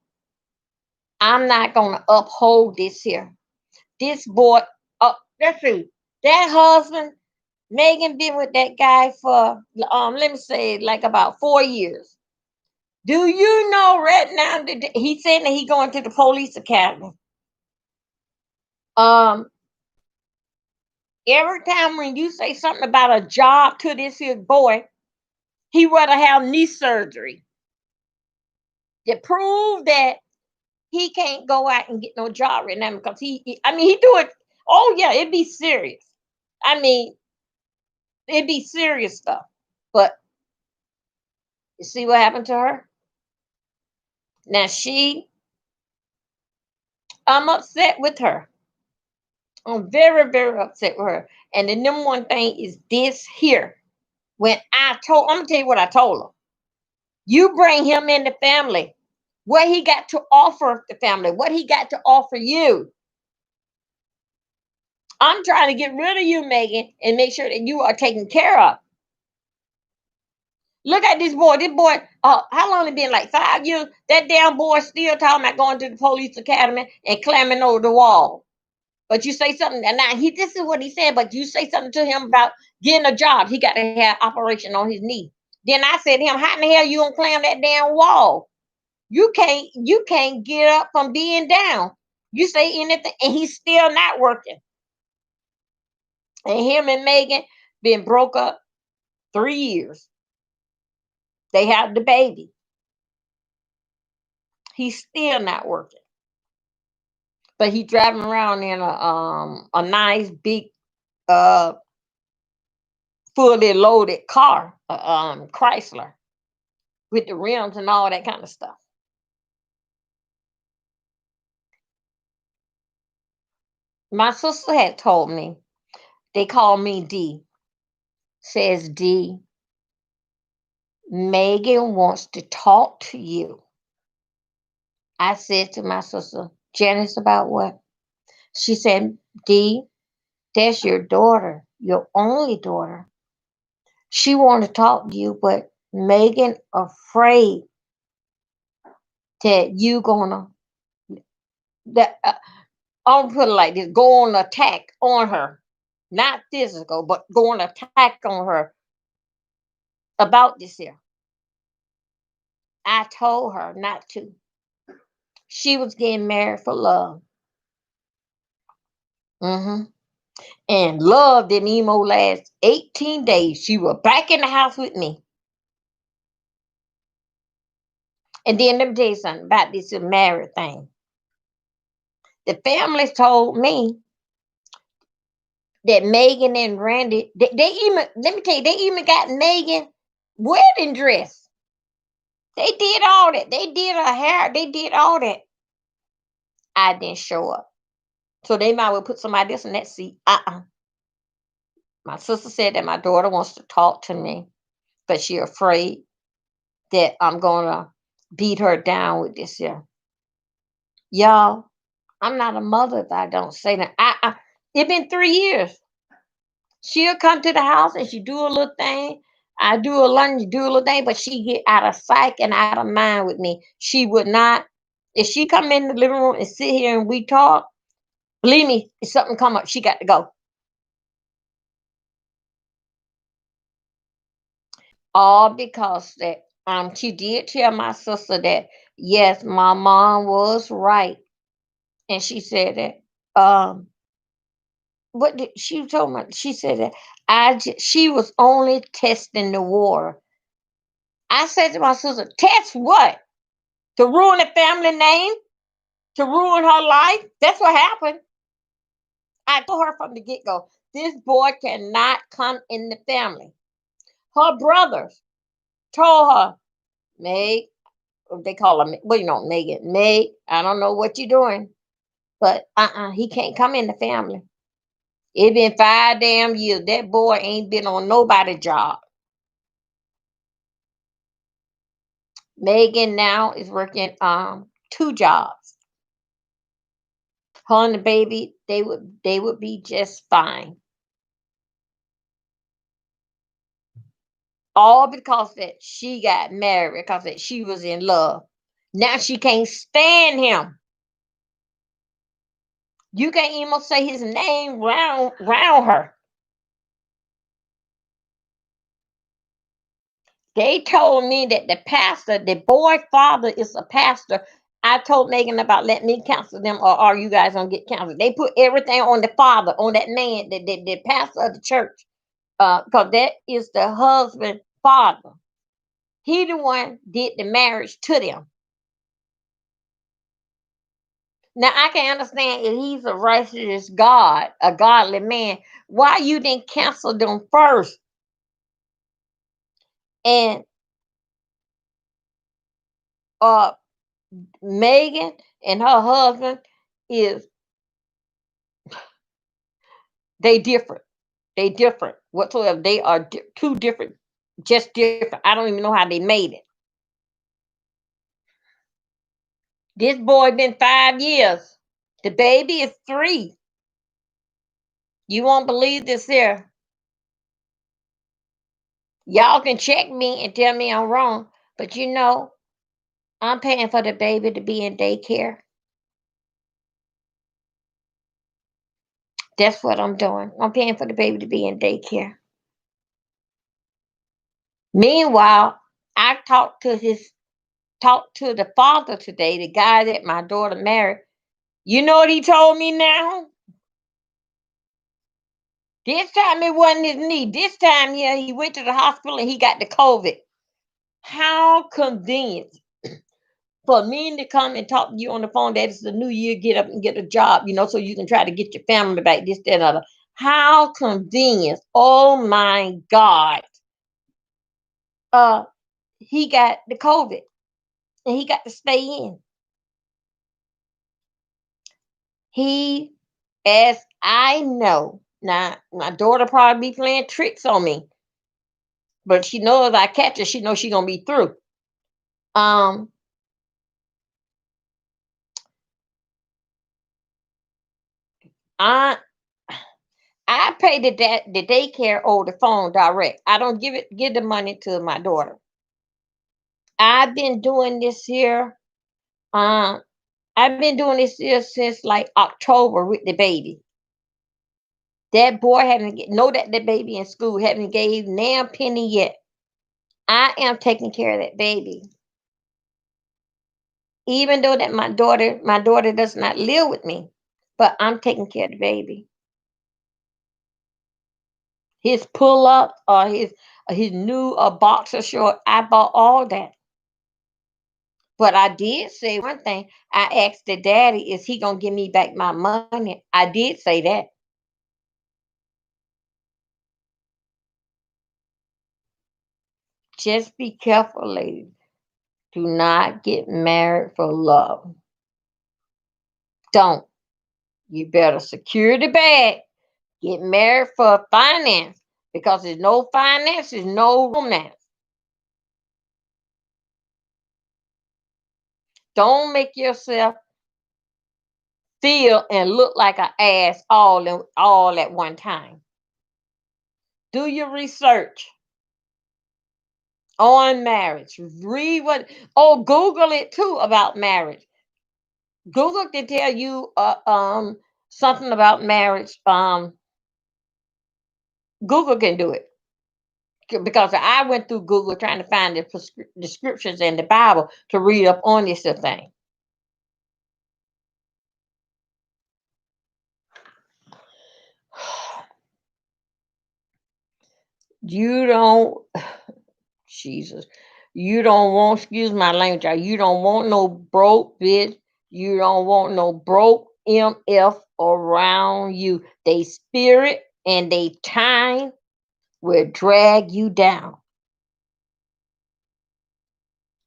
I'm not going to uphold this here. This boy, let's see, that husband, Megan been with that guy for, let me say, like about 4 years. Do you know right now that he said that he going to the police academy? Um, every time when you say something about a job to this here boy, he rather have knee surgery to prove that he can't go out and get no job right now because I mean, he do it. Oh yeah, it'd be serious. I mean, it'd be serious stuff. But you see what happened to her? Now I'm upset with her. I'm very, very upset with her. And the number one thing is this here. I'm gonna tell you what I told her. You bring him in the family. What he got to offer the family, what he got to offer you. I'm trying to get rid of you, Megan, and make sure that you are taken care of. Look at this boy. This boy, how long it been? Like 5 years. That damn boy still talking about going to the police academy and climbing over the wall. But you say something, and now this is what he said, but you say something to him about getting a job. He got to have operation on his knee. Then I said to him, how in the hell you gonna climb that damn wall? You can't get up from being down. You say anything, and he's still not working. And him and Megan been broke up 3 years. They had the baby. He's still not working. But he driving around in a nice big uh fully loaded car, Chrysler, with the rims and all that kind of stuff. My sister had told me, they call me D, says D, Megan wants to talk to you. I said to my sister, Janice, about what? She said, D, that's your daughter, your only daughter. She want to talk to you, but Megan afraid that you gonna that I'll put it like this: go on attack on her, not physical, but go on attack on her about this here. I told her not to. She was getting married for love. hmm And love didn't even last 18 days. She was back in the house with me. And then let me tell you something about this married thing. The family told me that Megan and Randy, they even, let me tell you, they even got Megan wedding dress. They did all that. They did her hair. They did all that. I didn't show up. So they might well put somebody else in that seat. My sister said that my daughter wants to talk to me, but she afraid that I'm gonna beat her down with this here. Y'all, I'm not a mother if I don't say that. It's been 3 years. She'll come to the house and she do a little thing. I do a lunch, do a little thing, but she get out of sight and out of mind with me. She would not. If she come in the living room and sit here and we talk, believe me, if something come up, she got to go. All because that she did tell my sister that yes, my mom was right, and she said that what did she told me? She said that she was only testing the water. I said to my sister, test what? To ruin the family name? To ruin her life? That's what happened. I told her from the get go, this boy cannot come in the family. Her brothers told her, Meg, they call her, well, Megan, Meg, I don't know what you're doing, but he can't come in the family. It been 5 damn years. That boy ain't been on nobody's job. Megan now is working 2 jobs. Her and the baby, they would be just fine. All because that she got married because that she was in love. Now she can't stand him. You can't even say his name round her. They told me that the pastor, the boy father is a pastor. I told Megan about let me counsel them or are you guys gonna get counseled? They put everything on the father, on that man, the pastor of the church. Because that is the husband father. He the one did the marriage to them. Now I can understand if he's a righteous God, a godly man, why you didn't cancel them first? And uh Megan and her husband is they different. They different whatsoever. They are two different, just different. I don't even know how they made it. This boy been 5 years. The baby is 3. You won't believe this here. Y'all can check me and tell me I'm wrong, but I'm paying for the baby to be in daycare. That's what I'm doing. I'm paying for the baby to be in daycare. Meanwhile, I talked to the father today, the guy that my daughter married. You know what he told me now? This time it wasn't his knee. This time, yeah, he went to the hospital and he got the COVID. How convenient for me to come and talk to you on the phone that it's the new year, get up and get a job, so you can try to get your family back, this, that, and other. How convenient. Oh my God. Uh, he got the COVID and he got to stay in. He, as I know, now my daughter probably be playing tricks on me, but she knows if I catch her, she knows she gonna be through. Um, I I pay the daycare over the phone direct. I don't give the money to my daughter. I've been doing this here. Um, I've been doing this here since like October with the baby. That boy haven't know that the baby in school haven't gave damn penny yet. I am taking care of that baby. Even though that my daughter does not live with me, but I'm taking care of the baby. His pull up or his new boxer short, I bought all that. But I did say one thing. I asked the daddy, is he gonna give me back my money? I did say that. Just be careful, ladies. Do not get married for love. Don't. You better secure the bag. Get married for finance because there's no finance, there's no romance. Don't make yourself feel and look like an ass all at one time. Do your research on marriage. Read Google it too about marriage. Google can tell you something about marriage. Google can do it because I went through Google trying to find the scriptures in the Bible to read up on this thing. You don't, Jesus, you don't want, excuse my language, you don't want no broke bitch. You don't want no broke MF around you. They spirit and they time will drag you down.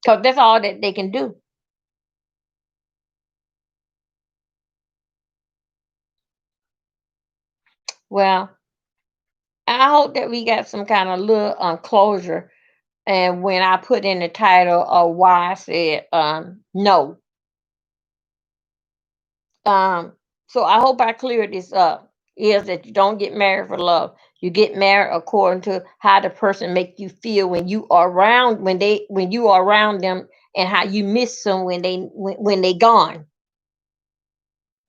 Because that's all that they can do. Well, I hope that we got some kind of little closure. And when I put in the title of why I said no. Um, so I hope I cleared this up. Is that you don't get married for love. You get married according to how the person make you feel when you are around when you are around them, and how you miss them when they gone.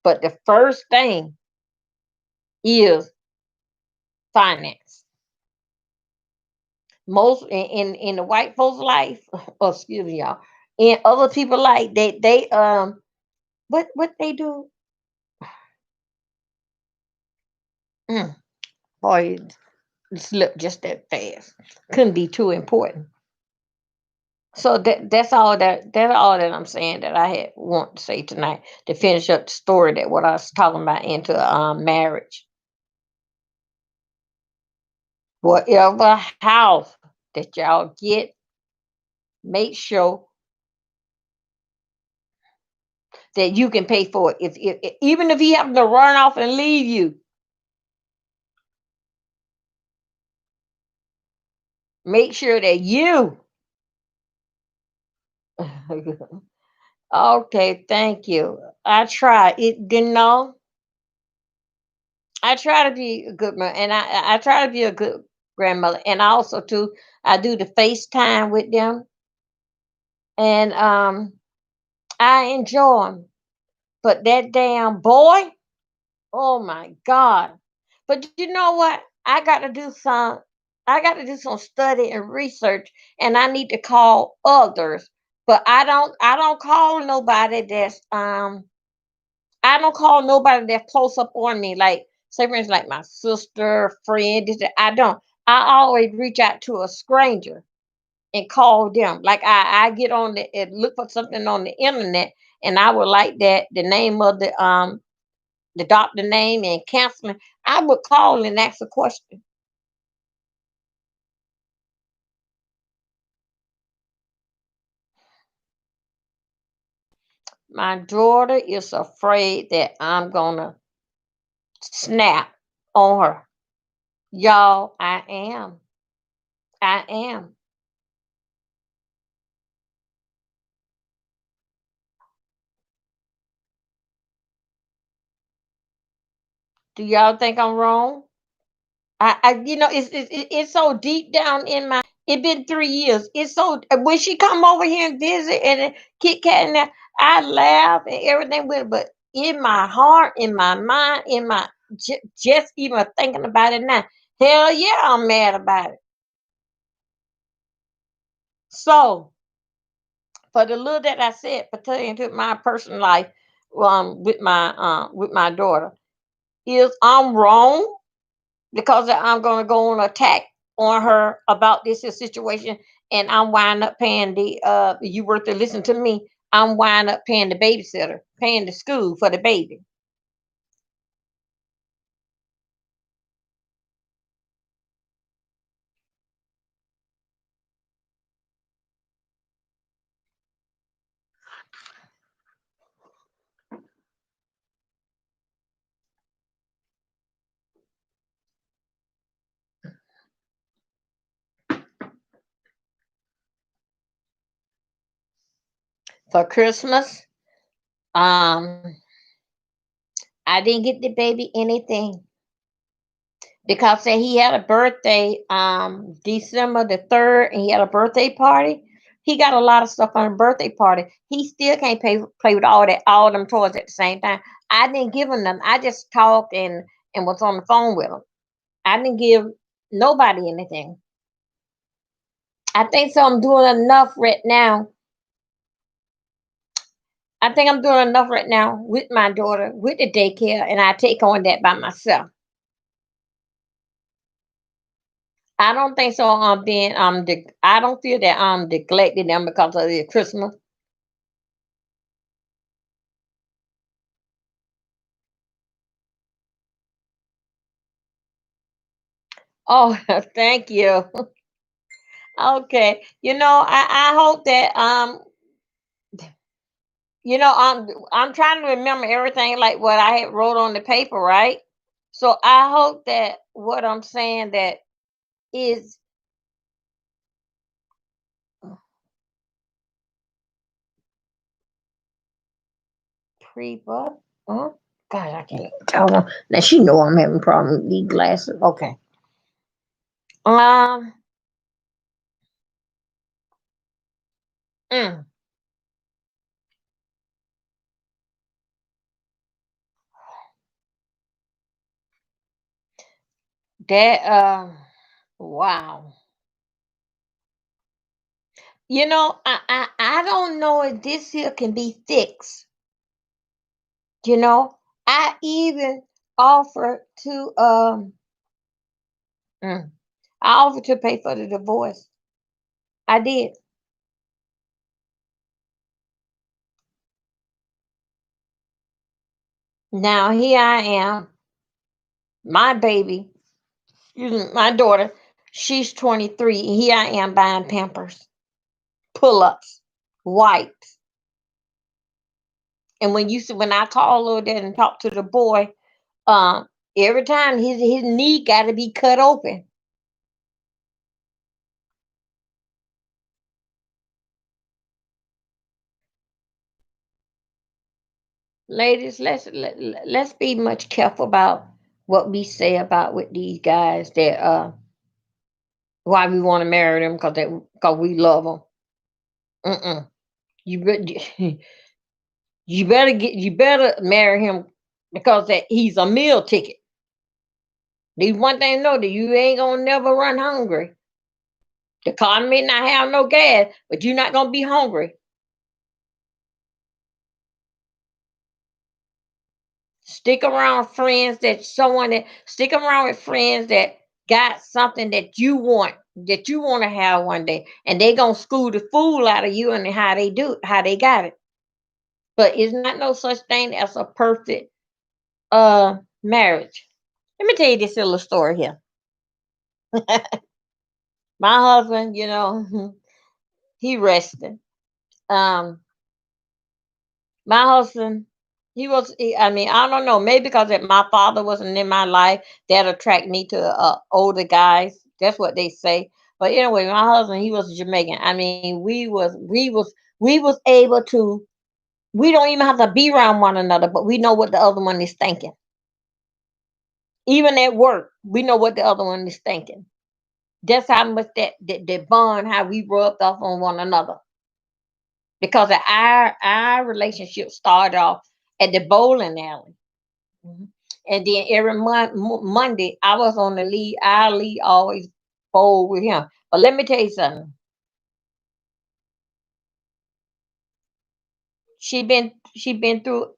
But the first thing is finance. Most in the white folks' life, oh, excuse me, y'all, in other people life, they what they do, mm, boy, it slipped just that fast. Couldn't be too important. So that's all that I'm saying that I had want to say tonight to finish up the story that what I was talking about into marriage. Whatever house that y'all get, make sure that you can pay for it. If even if he happens to run off and leave you, make sure that you. Okay, thank you. I try it. I try to be a good mother, and I try to be a good grandmother, and also too, I do the FaceTime with them, and I enjoy them. But that damn boy, oh my god! But you know what? I got to do some study and research, and I need to call others. But I don't call nobody that's I don't call nobody that's close up on me, like say for instance, like my sister, friend. I don't. I always reach out to a stranger and call them. Like I get on the and look for something on the internet, and I would like that the name of the doctor name and counseling. I would call and ask a question. My daughter is afraid that I'm gonna snap on her. Y'all, I am. I am. Do y'all think I'm wrong? You know, it's so deep down in my. It been 3 years. It's so when she come over here and visit and Kit Kat and that, I laugh and everything with it. But in my heart, in my mind, in my just even thinking about it now, hell yeah, I'm mad about it. So for the little that I said pertaining to my personal life, with my daughter, is I'm wrong because I'm going to go on attack on her about this here situation, and I'm wind up paying the you worth to listen to me. I'm wind up paying the babysitter, paying the school for the baby. For Christmas, um, I didn't get the baby anything because say he had a birthday December the 3rd, and he had a birthday party. He got a lot of stuff on a birthday party. He still can't play with all them toys at the same time. I didn't give him them. I just talked and was on the phone with him. I didn't give nobody anything. I think so. I'm doing enough right now. I think I'm doing enough right now with my daughter with the daycare, and I take on that by myself. I don't think so. I'm being I don't feel that I'm neglecting them because of the Christmas. Oh, thank you. Okay, I hope that I'm trying to remember everything like what I had wrote on the paper, right? So I hope that what I'm saying that is pre-book. Huh? God, I can't tell them. Now she know I'm having problem with these glasses. Okay. Um, mm, that wow. I don't know if this here can be fixed. You know, I even offered to mm, I offered to pay for the divorce. I did. Now here I am, my baby, my daughter, she's 23, and here I am buying Pampers, pull-ups, wipes. And when I call over there and talk to the boy, um, every time his knee got to be cut open. Ladies, let's be much careful about what we say about with these guys that why we want to marry them because we love them. Mm-mm. You you better marry him because that he's a meal ticket. Need one thing to know that you ain't gonna never run hungry. The car may not have no gas, but you're not gonna be hungry. Stick around with friends that got something that you want to have one day, and they gonna school the fool out of you and how they got it. But it's not no such thing as a perfect marriage. Let me tell you this little story here. My husband, he rested. Um, my husband, I mean, I don't know, maybe because my father wasn't in my life, that attract me to older guys. That's what they say. But anyway, my husband, he was Jamaican. I mean, we was able to. We don't even have to be around one another, but we know what the other one is thinking. Even at work, we know what the other one is thinking. That's how much that bond, how we rubbed off on one another. Because our relationship started off at the bowling alley. Mhm. And then every Monday, I was on the lead. Our lead always bowl with him. But let me tell you something. She been through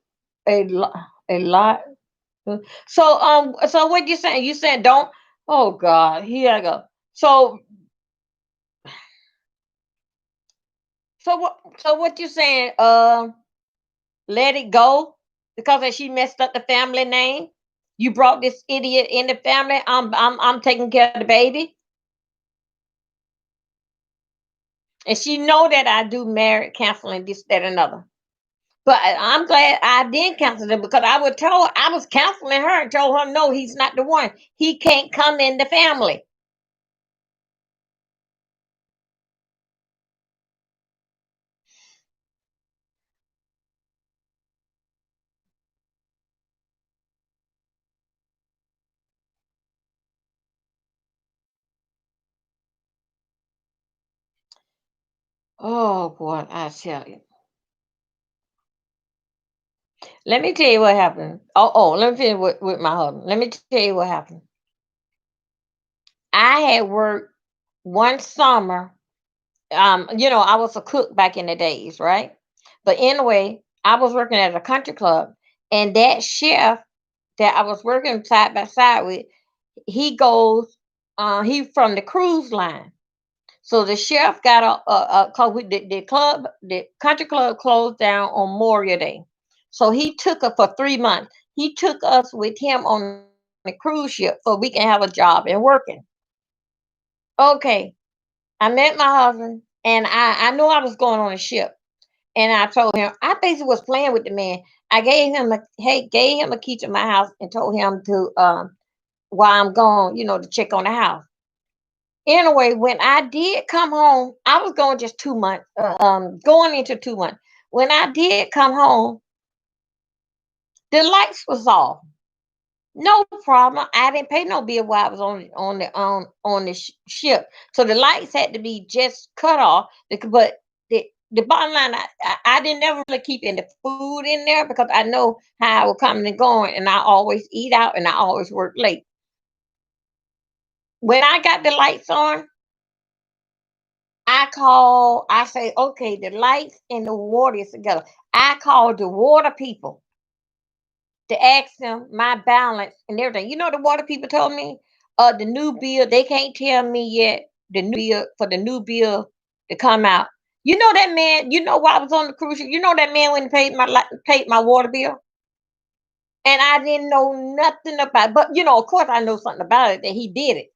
a lot. So what you saying? You saying don't? Oh God, here I go. So what you saying? Let it go because that she messed up the family name. You brought this idiot in the family. I'm taking care of the baby, and she know that I do marriage counseling, this, that, and another. But I'm glad I did counsel her because I was counseling her and told her no, he's not the one. He can't come in the family. Oh boy, I tell you. Let me tell you what happened. Let me tell you with my husband. Let me tell you what happened. I had worked one summer. I was a cook back in the days, right? But anyway, I was working at a country club, and that chef that I was working side by side with, he goes, he from the cruise line. So the chef got cause the country club closed down on Memorial Day. So he took her for 3 months. He took us with him on the cruise ship so we can have a job and working. Okay, I met my husband, and I knew I was going on a ship, and I told him I basically was playing with the man. I gave him a key to my house and told him to while I'm gone, to check on the house. Anyway, when I did come home, I was going just 2 months, going into 2 months. When I did come home, the lights was off. No problem. I didn't pay no bill while I was on the ship. So the lights had to be just cut off. But the bottom line, I didn't never really keep any food in there because I know how I was coming and going, and I always eat out and I always work late. When I got the lights on, I say, okay, the lights and the water is together. I called the water people to ask them my balance and everything. You know, the water people told me, the new bill, they can't tell me yet the new bill for the new bill to come out. You know that man, you know why I was on the cruise ship, you know that man when he paid my water bill? And I didn't know nothing about it. But you know, of course I know something about it that he did it.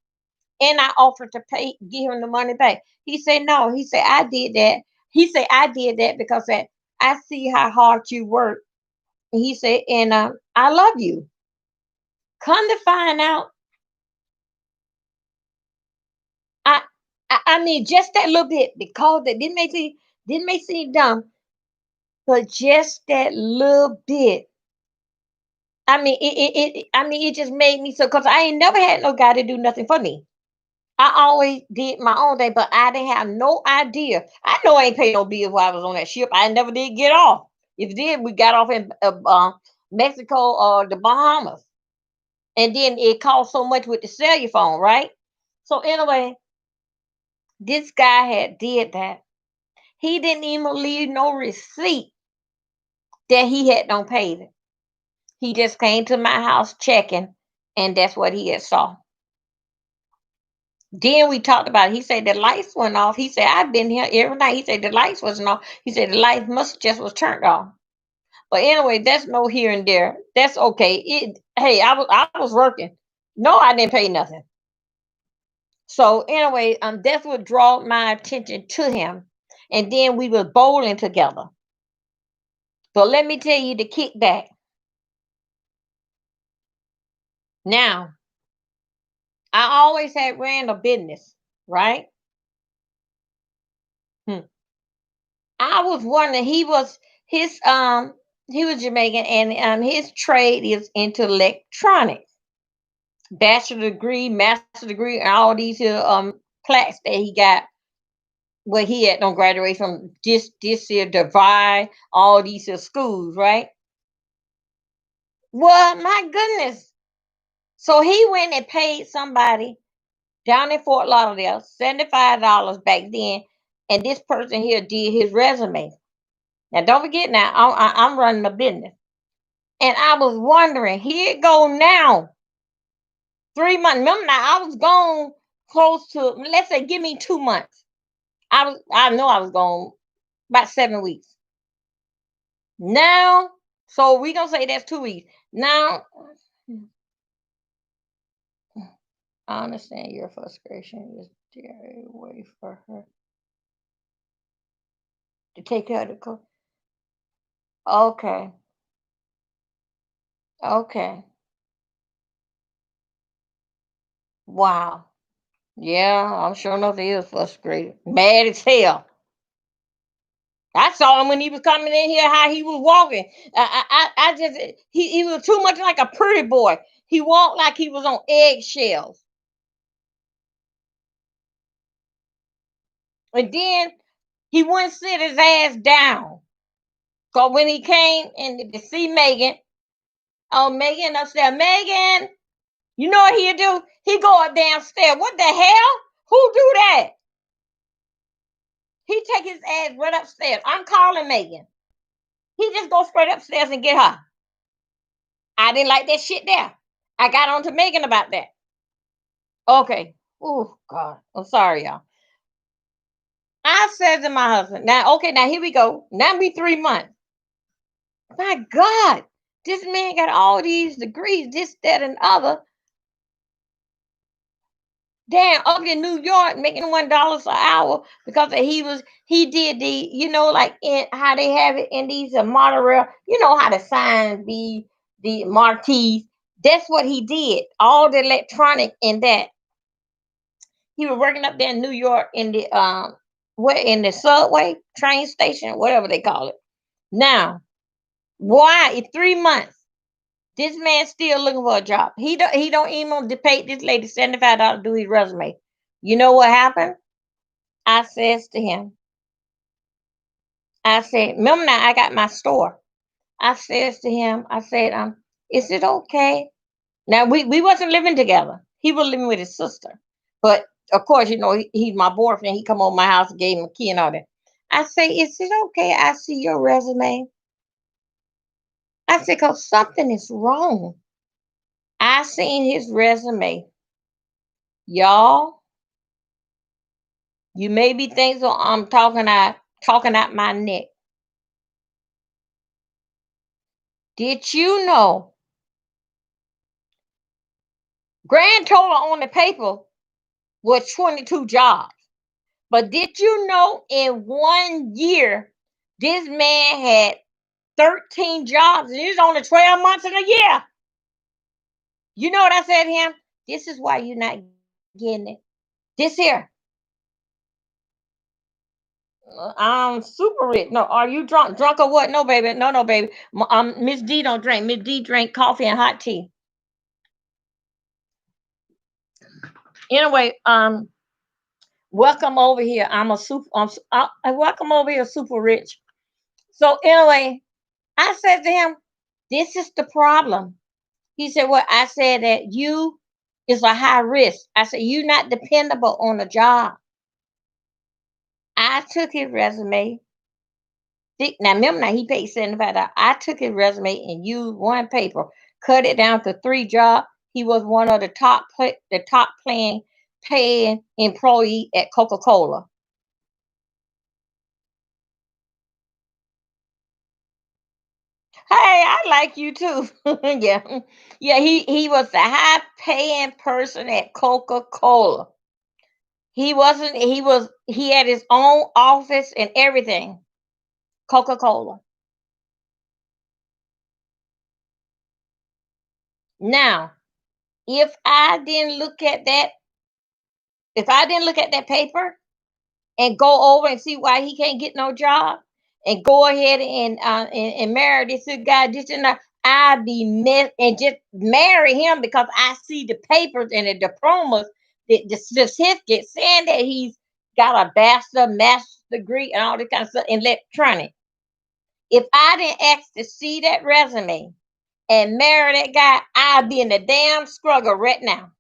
And I offered to give him the money back. He said no. He said I did that. He said I did that because I see how hard you work. And he said, and I love you. Come to find out, I, I mean, just that little bit because that didn't make seem dumb, but just that little bit. I mean, I mean, it just made me so because I ain't never had no guy to do nothing for me. I always did my own thing, but I didn't have no idea. I know I ain't paid no bills while I was on that ship. I never did get off. If it did, we got off in Mexico or the Bahamas, and then it cost so much with the cellular phone, right? So anyway, this guy had did that. He didn't even leave no receipt that he had don't paid it. He just came to my house checking, and that's what he had saw. Then we talked about it. He said the lights went off. He said I've been here every night. He said the lights wasn't off. He said the lights must just was turned off. But anyway, that's no here and there. That's okay. Hey, I was working. No, I didn't pay nothing. So anyway, that's what drew my attention to him. And then we were bowling together. But let me tell you the kickback. Now, I always had ran a business, right? Hmm. I was wondering, he was Jamaican, and his trade is into electronics, bachelor degree, master degree, and all these here plaques that he got where he had no graduate from this here divide all these here schools, right? Well, my goodness. So he went and paid somebody down in Fort Lauderdale $75 back then, and this person here did his resume. Now, don't forget, now I'm running a business, and I was wondering. Here it go now. 3 months. Remember, now I was gone close to. Let's say, give me 2 months. I know I was gone about 7 weeks. Now, so we gonna say that's 2 weeks. Now, I understand your frustration. Is there a way for her to take care of the co? Okay, okay, wow. Yeah, I'm sure enough he is frustrated, mad as hell. I saw him when he was coming in here, how he was walking. I just he was too much like a pretty boy. He walked like he was on eggshells. And then he wouldn't sit his ass down. So when he came and to see Megan, oh Megan upstairs, Megan, you know what he'd do? He go up downstairs. What the hell? Who do that? He take his ass right upstairs. I'm calling Megan. He just go straight upstairs and get her. I didn't like that shit there. I got on to Megan about that. Okay. Oh God. I'm sorry, y'all. I said to my husband, now, okay, now here we go. Now we 3 months. My God, this man got all these degrees, this, that, and other. Damn, up in New York making $1 an hour because he did the, like in how they have it in these monorail, how the signs be the marquees. That's what he did. All the electronic in that. He was working up there in New York in the what in the subway train station, whatever they call it. Now, why in 3 months This man still looking for a job. He don't even want to pay this lady $75 to do his resume. You know what happened? I says to him, I said, remember now I got my store. I says to him, I said, is it okay? Now we wasn't living together. He was living with his sister. But of course, he's my boyfriend. He come over my house and gave him a key and all that. I say, is it okay? I see your resume. I said, cause something is wrong. I seen his resume. Y'all, you maybe think so I'm talking out my neck. Did you know grand total on the paper was 22 jobs? But did you know in 1 year, this man had 13 jobs and it's only 12 months in a year? You know what I said to him? This is why you're not getting it. This here, I'm super rich. No, are you drunk? Drunk or what? No, baby. No, no, baby. Miss D don't drink. Miss D drink coffee and hot tea. Anyway, welcome over here. I'm a super. I welcome over here, super rich. So anyway, I said to him, "This is the problem." He said, "Well," I said that you is a high risk. I said you not dependable on a job. I took his resume. Now remember, now he paid $75. I took his resume and used one paper, cut it down to three jobs. He was one of the top paying employee at Coca Cola. Hey, I like you too. Yeah, yeah. He was the high paying person at Coca Cola. He wasn't. He was. He had his own office and everything. Coca Cola. Now, if I didn't look at that, if I didn't look at that paper and go over and see why he can't get no job, and go ahead and marry this guy, this and that, I'd be and just marry him because I see the papers and the diplomas, the certificate saying that he's got a bachelor, master's degree, and all this kind of stuff in electronic. If I didn't ask to see that resume and marry that guy, I'd be in the damn struggle right now.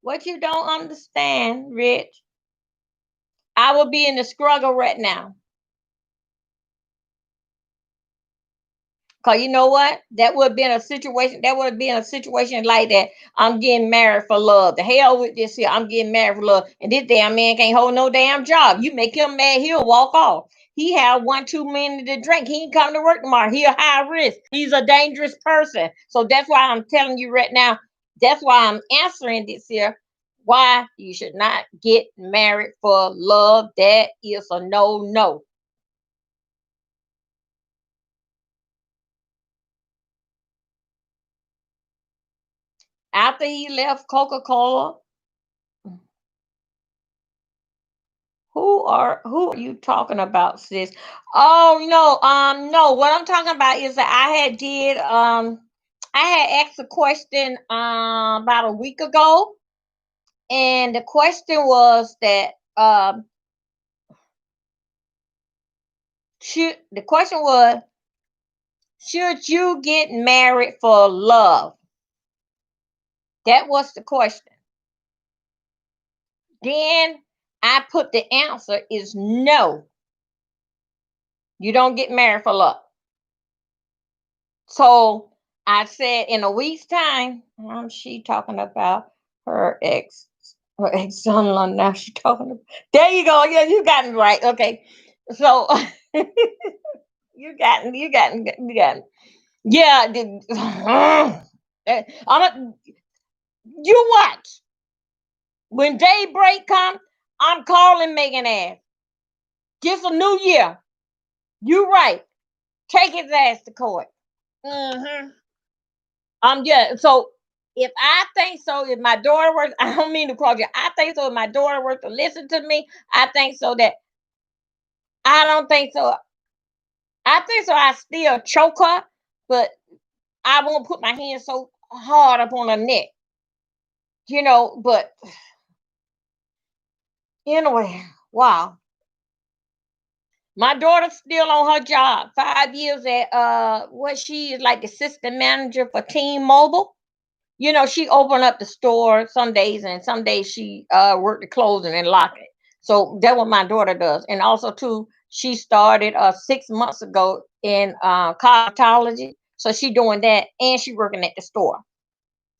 What you don't understand, Rich, I would be in the struggle right now. Cause you know what? That would have been a situation. That would have been a situation like that. I'm getting married for love. The hell with this here. I'm getting married for love. And this damn man can't hold no damn job. You make him mad, he'll walk off. He had one too many to drink. He ain't come to work tomorrow. He a high risk. He's a dangerous person. So that's why I'm telling you right now. That's why I'm answering this here. Why you should not get married for love. That is a no. After he left Coca-Cola, who are you talking about, sis? Oh no, no. What I'm talking about is that I had asked a question about a week ago, and the question was that should you get married for love? That was the question. Then I put the answer is no. You don't get married for love. So I said in a week's time, she talking about her ex, her ex son-in-law. Now she talking about, there you go. Yeah, you got me right. Okay. So you got me. Yeah. I'm you watch. When daybreak come, I'm calling Megan ass. Just a new year. You right. Take his ass to court. Hmm. Yeah. So if I think so, if my daughter works, I don't mean to call you. I think so. If my daughter works to listen to me, I think so that I don't think so. I think so. I still choke her, but I won't put my hand so hard up on her neck, but anyway, wow. My daughter's still on her job. 5 years at what she is like assistant manager for Team Mobile. She opened up the store some days, and some days she worked the closing and lock it. So that's what my daughter does. And also too, she started 6 months ago in cosmetology. So she doing that, and she working at the store.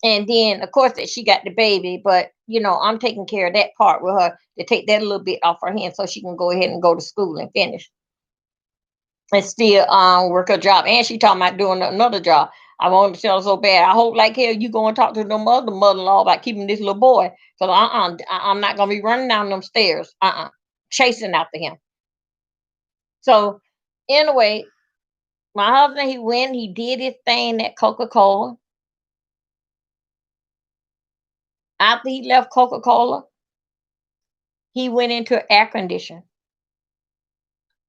And then of course that she got the baby, but I'm taking care of that part with her to take that little bit off her hand so she can go ahead and go to school and finish and still work her job. And she talking about doing another job. I want to tell her so bad. I hope like hell you go and talk to the mother-in-law about keeping this little boy. Because I'm not gonna be running down them stairs. Chasing after him. So anyway, my husband, he went, he did his thing at Coca-Cola. After he left Coca-Cola, he went into air conditioning.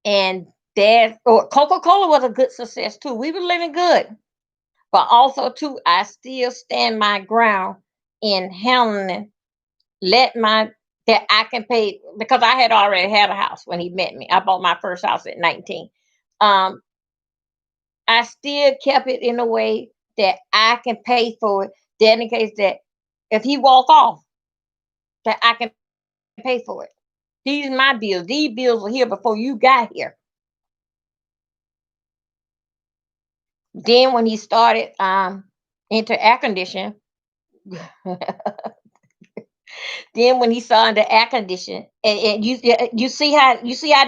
And Coca-Cola was a good success too. We were living good. But also too, I still stand my ground in handling let my that I can pay because I had already had a house when he met me. I bought my first house at 19. Um, I still kept it in a way that I can pay for it. Then in case that if he walk off, that I can pay for it. These are my bills. These bills were here before you got here. Then when he started into air conditioning, then when he saw the air condition, and you see how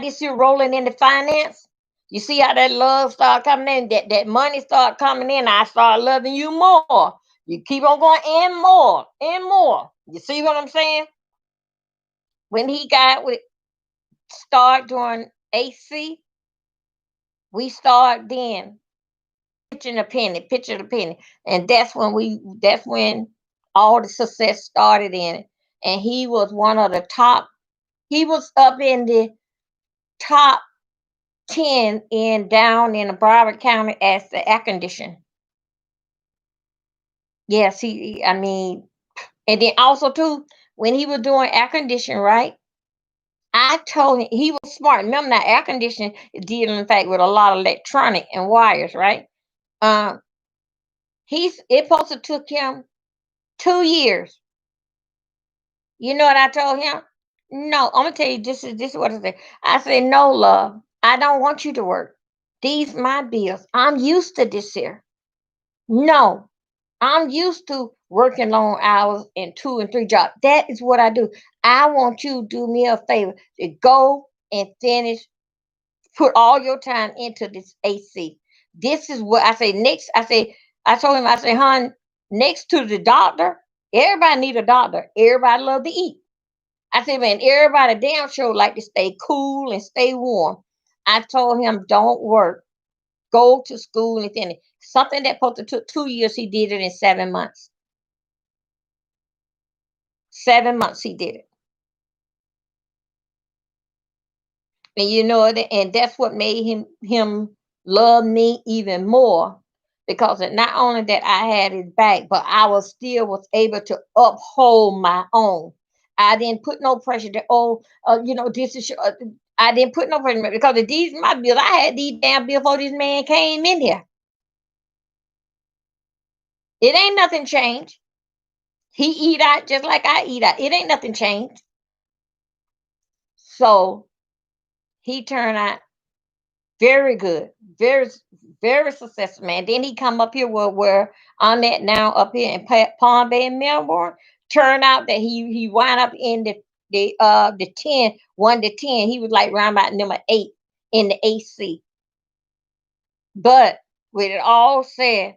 this here rolling into finance. You see how that love start coming in, that money start coming in. I start loving you more. You keep on going and more and more. You see what I'm saying? When he got with start doing AC, we start then pitching a penny, and that's when all the success started in it. And he was one of the top. He was up in the top 10 in down in Broward County as the air condition. Yes, I mean, and then also too, when he was doing air conditioning, right? I told him he was smart. Remember now, air conditioning is dealing in fact with a lot of electronic and wires, right? Um, it supposed to took him 2 years. You know what I told him? No, I'm gonna tell you this is what I said. I said, no, love, I don't want you to work. These my bills. I'm used to this here. No, I'm used to working long hours and two and three jobs. That is what I do. I want you to do me a favor to go and finish, put all your time into this AC. This is what I say next. I told him, I say, hon, next to the doctor, everybody need a doctor. Everybody love to eat. I said, man, everybody damn sure like to stay cool and stay warm. I told him, don't work. Go to school and finish. Something that supposed to took 2 years, he did it in 7 months. 7 months he did it. And and that's what made him love me even more because not only that I had his back, but I was able to uphold my own. I didn't put no pressure that this is I didn't put no pressure because of these my bills. I had these damn bills before this man came in here. It ain't nothing changed. He eat out just like I eat out. It ain't nothing changed. So he turned out very good, very, very successful man. Then he come up here where I'm at now, up here in Palm Bay, Melbourne. Turned out that he wound up in the 1 to 10. He was like round about number 8 in the AC. But with it all said,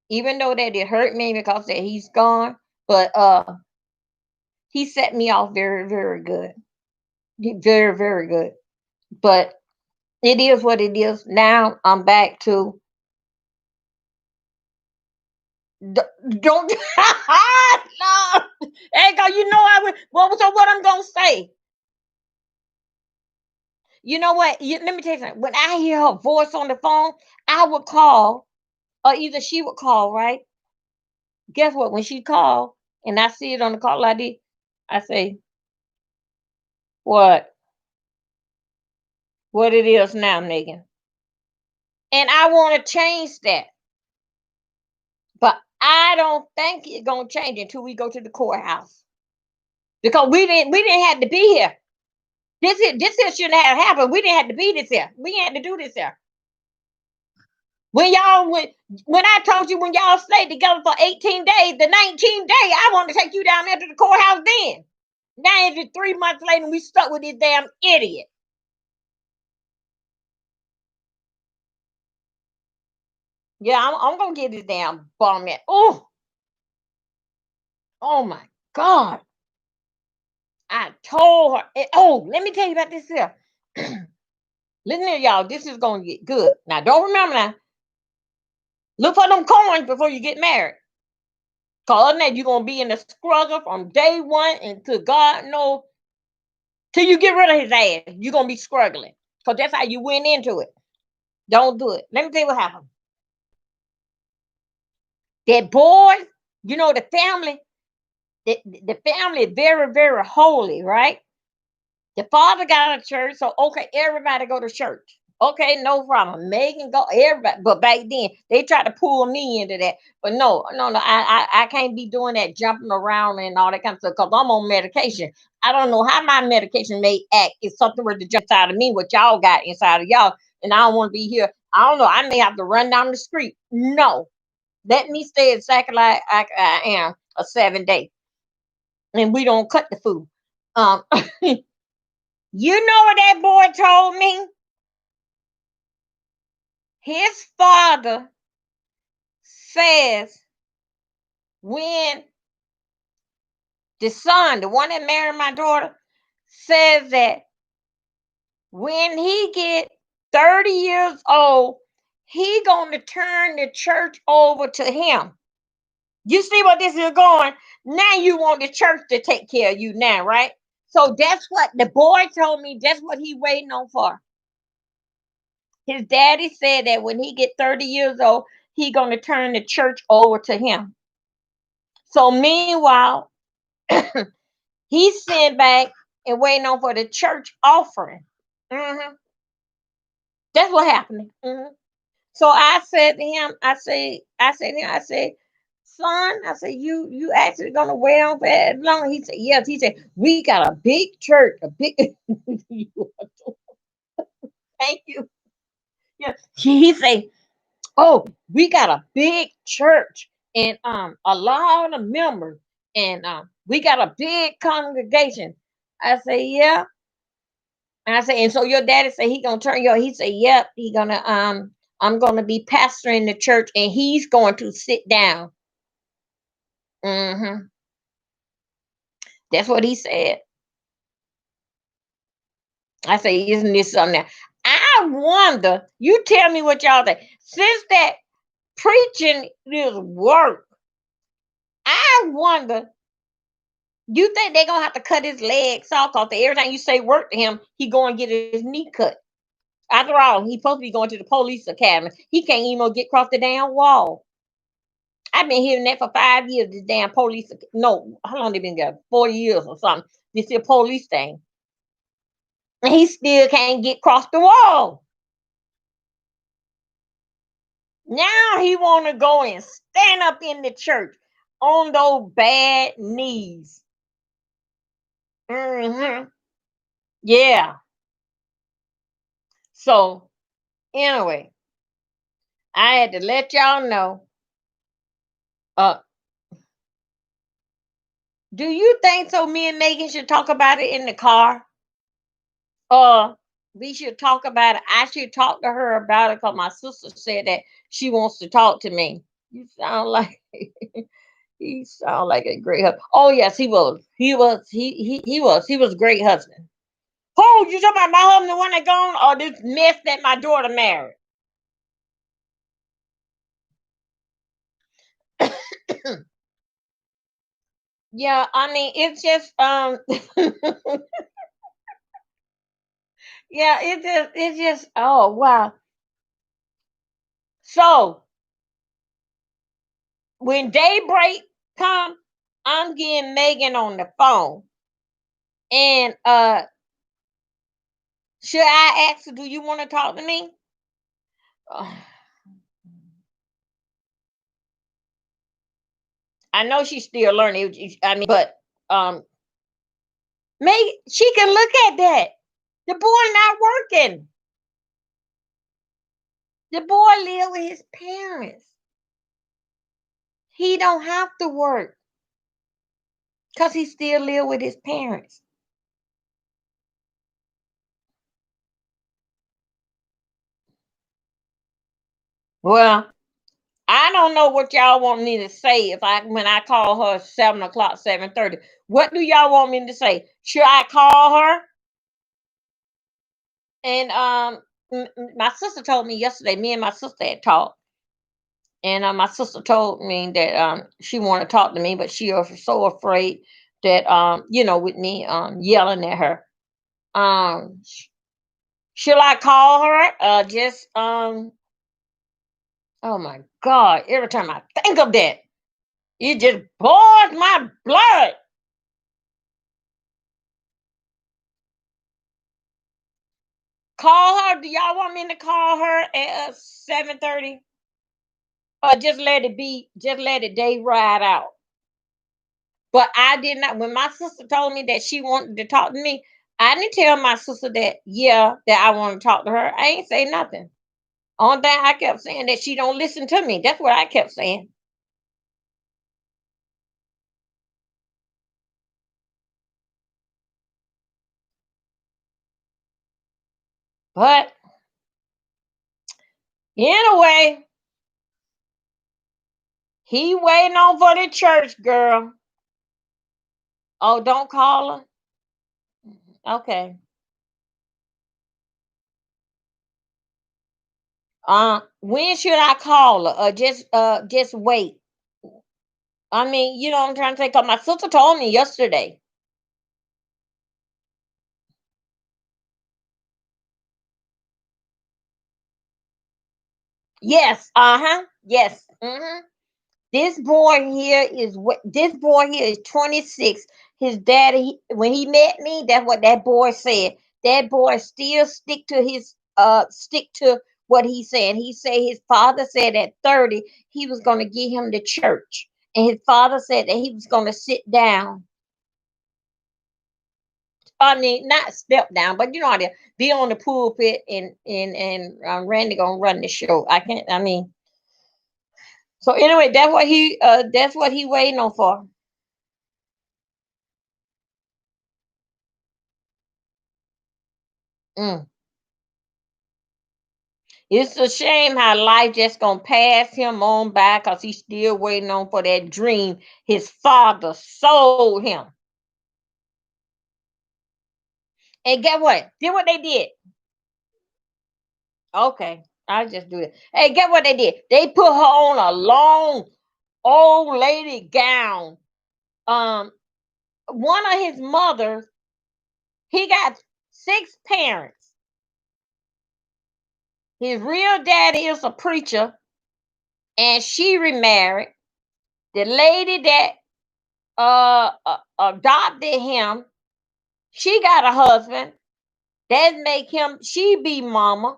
even though that it hurt me because that he's gone, but he set me off very, very good. Very, very good. But it is what it is. Now I'm back to don't no. Hey, go. You know I would. Well, so what I'm gonna say? You know what? Let me tell you something. When I hear her voice on the phone, I would call, or either she would call, right? Guess what? When she called and I see it on the call ID, I say, what? What it is now, Megan. And I want to change that. But I don't think it's gonna change until we go to the courthouse. Because we didn't have to be here. This here shouldn't have happened. We didn't have to be this here. We didn't have to do this here. When y'all when I told you when y'all stayed together for 18 days, the 19th day, I wanted to take you down there to the courthouse then. Now it's 3 months later and we stuck with this damn idiot. Yeah, I'm gonna get this damn bum at. Oh my God. I told her. Oh, let me tell you about this here. Listen here, y'all. This is gonna get good. Now, don't remember now. Look for them coins before you get married. Cause other than that, you're gonna be in the struggle from day one until God knows till you get rid of his ass. You're gonna be struggling. Cause that's how you went into it. Don't do it. Let me tell you what happened. That boy, the family, the family is very, very holy, right? The father got a church, so okay, everybody go to church. Okay, no problem. Megan go, everybody. But back then, they tried to pull me into that. But no, no, no. I can't be doing that, jumping around and all that kind of stuff because I'm on medication. I don't know how my medication may act. It's something where to jump inside of me, what y'all got inside of y'all, and I don't want to be here. I don't know. I may have to run down the street. No, let me stay exactly like I am a 7 day, and we don't cut the food. Um, you know what that boy told me? His father says when the son, the one that married my daughter, says that when he get 30 years old, he gonna turn the church over to him. You see what this is going? Now you want the church to take care of you now, right? So that's what the boy told me. That's what he waiting on for. His daddy said that when he get 30 years old, he gonna turn the church over to him. So meanwhile, he's sitting back and waiting on for the church offering. Mhm. That's what happened. Mhm. So I said to him, I said, son, I said, you actually gonna wait on for that long? He said, yes. He said, we got a big church, a big. Thank you. Yeah. He said, oh, we got a big church and a lot of members and we got a big congregation. I say, yeah. And I say, and so your daddy say he gonna turn your. He say, yep. He gonna I'm gonna be pastoring the church, and he's going to sit down. Hmm. That's what he said. I say, isn't this something? Now? I wonder. You tell me what y'all think. Since that preaching is work, I wonder. You think they're gonna have to cut his legs off? Cause every time you say work to him, he going to get his knee cut. After all, he's supposed to be going to the police academy. He can't even get across the damn wall. I've been hearing that for 5 years. This damn police. No, how long they been there? 40 years or something. This is a police thing, and he still can't get across the wall. Now he want to go and stand up in the church on those bad knees. Hmm. Yeah. So anyway, I had to let y'all know. Uh, do you think so? Me and Megan should talk about it in the car. Uh, we should talk about it. I should talk to her about it because my sister said that she wants to talk to me. You sound like he sound like a great husband. Oh yes, he was. He was a great husband. Oh, you talking about my husband, the one that gone, or this mess that my daughter married? Yeah, I mean it's just Yeah, it just oh wow. So when daybreak come, I'm getting Megan on the phone. And should I ask her, do you want to talk to me? Uh, I know she's still learning. I mean, but maybe she can look at that. The boy not working. The boy live with his parents. He don't have to work because he still live with his parents. Well, I don't know what y'all want me to say if I when I call her 7 o'clock, 7:30. What do y'all want me to say? Should I call her? And my sister told me yesterday. Me and my sister had talked, and my sister told me that she wanted to talk to me, but she was so afraid that with me yelling at her. Should I call her? Just oh my God! Every time I think of that, it just boils my blood. Call her. Do y'all want me to call her at 7:30? Or just let it be, just let it day ride out. But I did not, when my sister told me that she wanted to talk to me, I didn't tell my sister that, yeah, that I want to talk to her. I ain't say nothing. Only thing I kept saying that she don't listen to me. That's what I kept saying. But anyway, he waiting on for the church girl. Oh, don't call her. Okay. When should I call her? Or just wait? I mean, you know what I'm trying to say? Cause my sister told me yesterday. Yes. Uh-huh. Yes. Mm-hmm. This boy here is what this boy here is 26. His daddy, when he met me, that's what that boy said. That boy still stick to what he said. He said his father said at 30 he was gonna get him to church. And his father said that he was gonna sit down. I mean, not step down, but you know how to be on the pulpit and Randy gonna run the show. I can't. I mean, so anyway, that's what he waiting on for. Mm. It's a shame how life just gonna pass him on by because he's still waiting on for that dream his father sold him. And get what? Did what they did. Okay, I just do it. Hey, get what they did? They put her on a long old lady gown. Um, one of his mothers, he got six parents. His real daddy is a preacher, and she remarried. The lady that adopted him, she got a husband. That make him she be mama.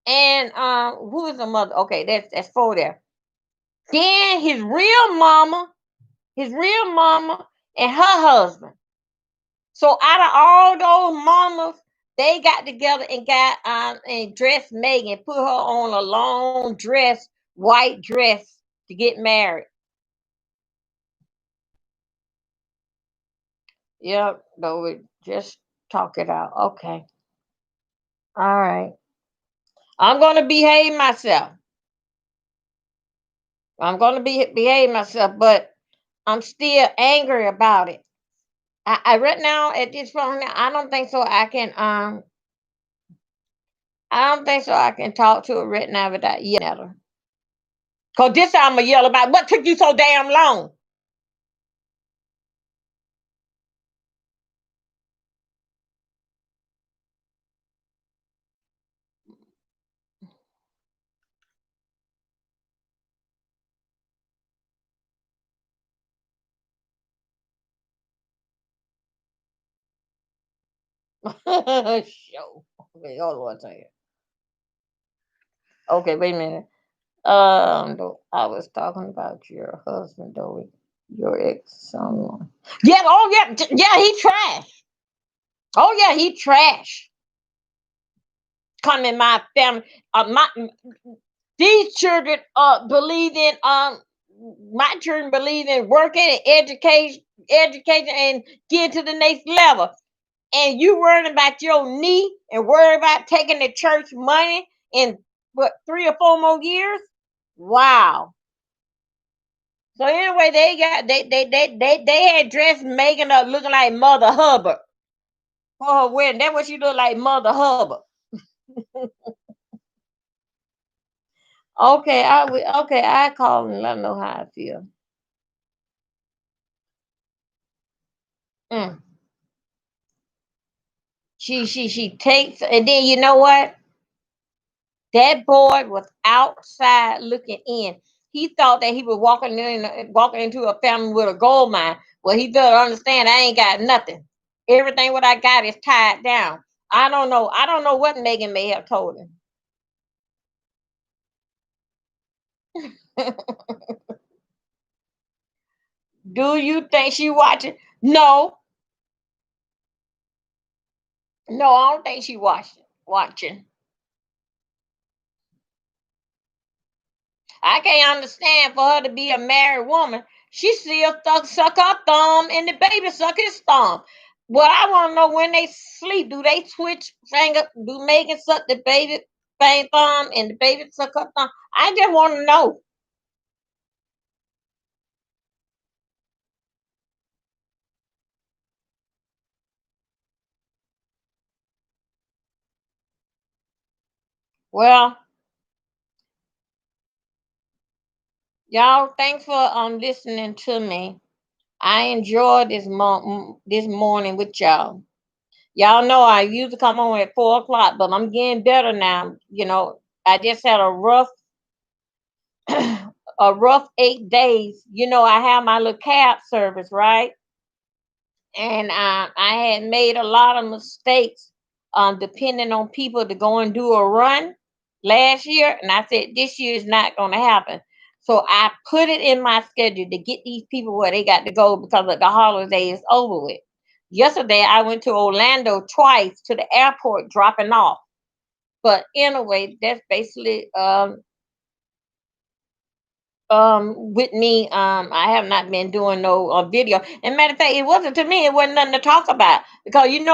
And who is the mother? Okay, that's four there. Then his real mama and her husband. So out of all those mamas, they got together and got and dressed Megan, put her on a long dress, white dress to get married. Yep, though we just talk it out. Okay. All right. I'm gonna behave myself. I'm gonna behave myself, but I'm still angry about it. I right now at this point now, I don't think so I can talk to her right now without yelling at her. Cause this time I'm gonna yell about what took you so damn long. Show. Okay, hold on a second. Okay, wait a minute. I was talking about your husband, though. Your ex son. Yeah. Oh, yeah. Yeah. He trash. Oh, yeah. He trash. Come in my family. My these children believe in my children believe in working and education and get to the next level. And you worrying about your knee and worry about taking the church money in what 3 or 4 more years? Wow. So anyway, they got they had dressed Megan up looking like Mother Hubbard for her wedding. That's what she looked like, Mother Hubbard. Okay, okay, I call and let them know how I feel. Mm. She takes, and then you know what? That boy was outside looking in. He thought that he was walking into a family with a gold mine. Well, he doesn't understand. I ain't got nothing. Everything what I got is tied down. I don't know. I don't know what Megan may have told him. Do you think she watching? No, no, I don't think she watching. Watching. I can't understand for her to be a married woman. She still suck her thumb and the baby suck his thumb. Well, I want to know when they sleep. Do they switch finger? Do Megan suck the baby thumb and the baby suck her thumb? I just want to know. Well, y'all, thanks for listening to me. I enjoyed this morning with y'all. Y'all know I used to come on at 4 o'clock, but I'm getting better now. I just had a rough 8 days. I have my little cab service, right? And I had made a lot of mistakes, depending on people to go and do a run last year, and I said this year is not going to happen. So I put it in my schedule to get these people where they got to go because of the holiday is over with. Yesterday I went to Orlando twice to the airport dropping off. But anyway, that's basically with me. I have not been doing no video, and matter of fact, it wasn't, to me it wasn't nothing to talk about, because even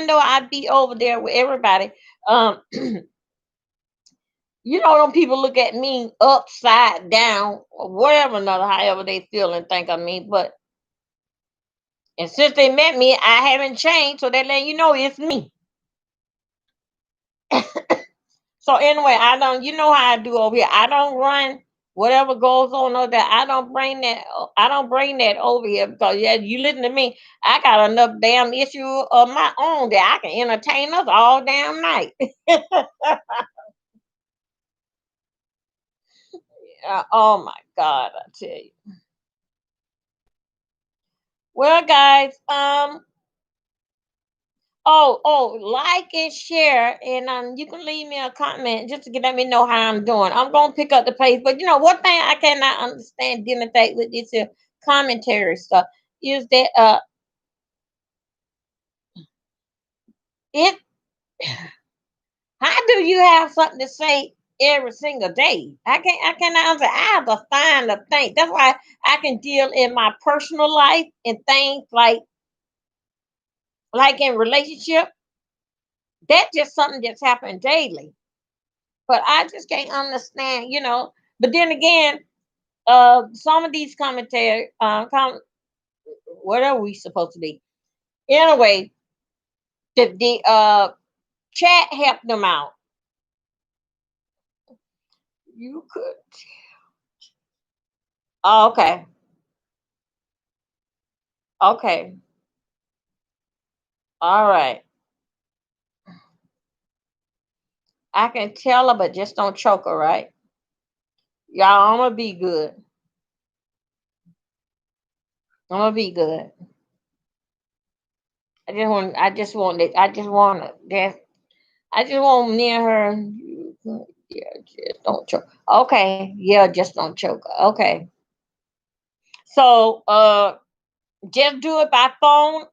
though I'd be over there with everybody, them people look at me upside down or whatever, another however they feel and think of me. But and since they met me, I haven't changed, so they let you know it's me. So anyway, I don't. You know how I do over here. I don't run whatever goes on over there. I don't bring that. I don't bring that over here, because yeah, you listen to me. I got enough damn issue of my own that I can entertain us all damn night. Oh my God, I tell you. Well, guys, like and share, and you can leave me a comment just to let me know how I'm doing. I'm gonna pick up the pace, but one thing I cannot understand dealing with this commentary stuff is that it. How do you have something to say every single day? I cannot understand. I have to find a thing. That's why I can deal in my personal life and things like in relationship. That's just something that's happening daily. But I just can't understand. But then again, some of these commentary, what are we supposed to be? Anyway, the chat helped them out. You could. Oh, okay. Okay. All right. I can tell her, but just don't choke her, right? Y'all, I'm gonna be good. I'm gonna be good. I just want that. I just want near her. Yeah, just don't choke. Okay, yeah, just don't choke. Okay, so just do it by phone.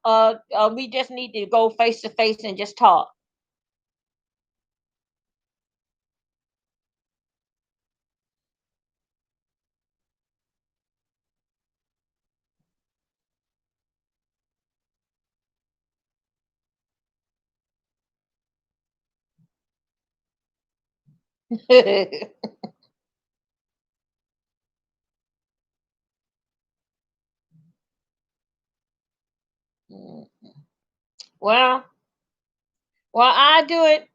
We just need to go face to face and just talk. well, I do it.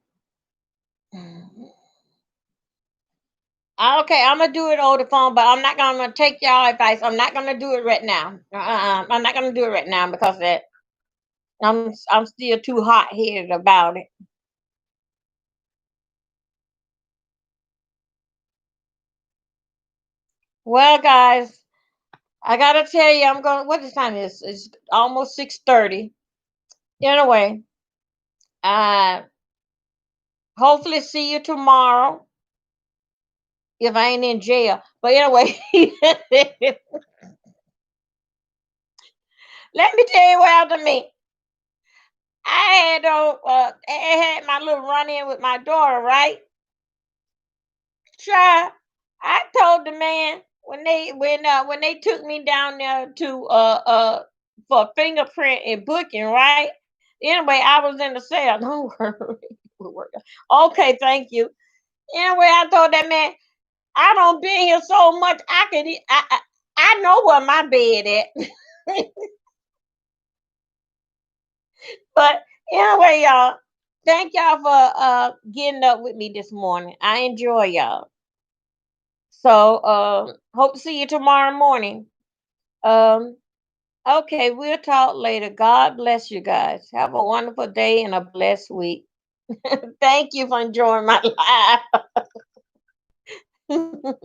Okay, I'm gonna do it over the phone, but I'm not gonna take y'all advice. I'm not gonna do it right now. I'm not gonna do it right now because that I'm still too hot headed about it. Well, guys, I gotta tell you, I'm going. What the time is? It's almost 6:30. Anyway, uh, hopefully see you tomorrow if I ain't in jail. But anyway, let me tell you what happened to me. I had my little run in with my daughter, right? Try. I told the man when they took me down there to for fingerprint and booking, right? Anyway, I was in the cell. Don't worry. Okay, thank you. Anyway, I told that man, I don't been here so much. I know where my bed at. But anyway, y'all, thank y'all for getting up with me this morning. I enjoy y'all. So hope to see you tomorrow morning. Um okay, we'll talk later. God bless you guys. Have a wonderful day and a blessed week. Thank you for enjoying my life.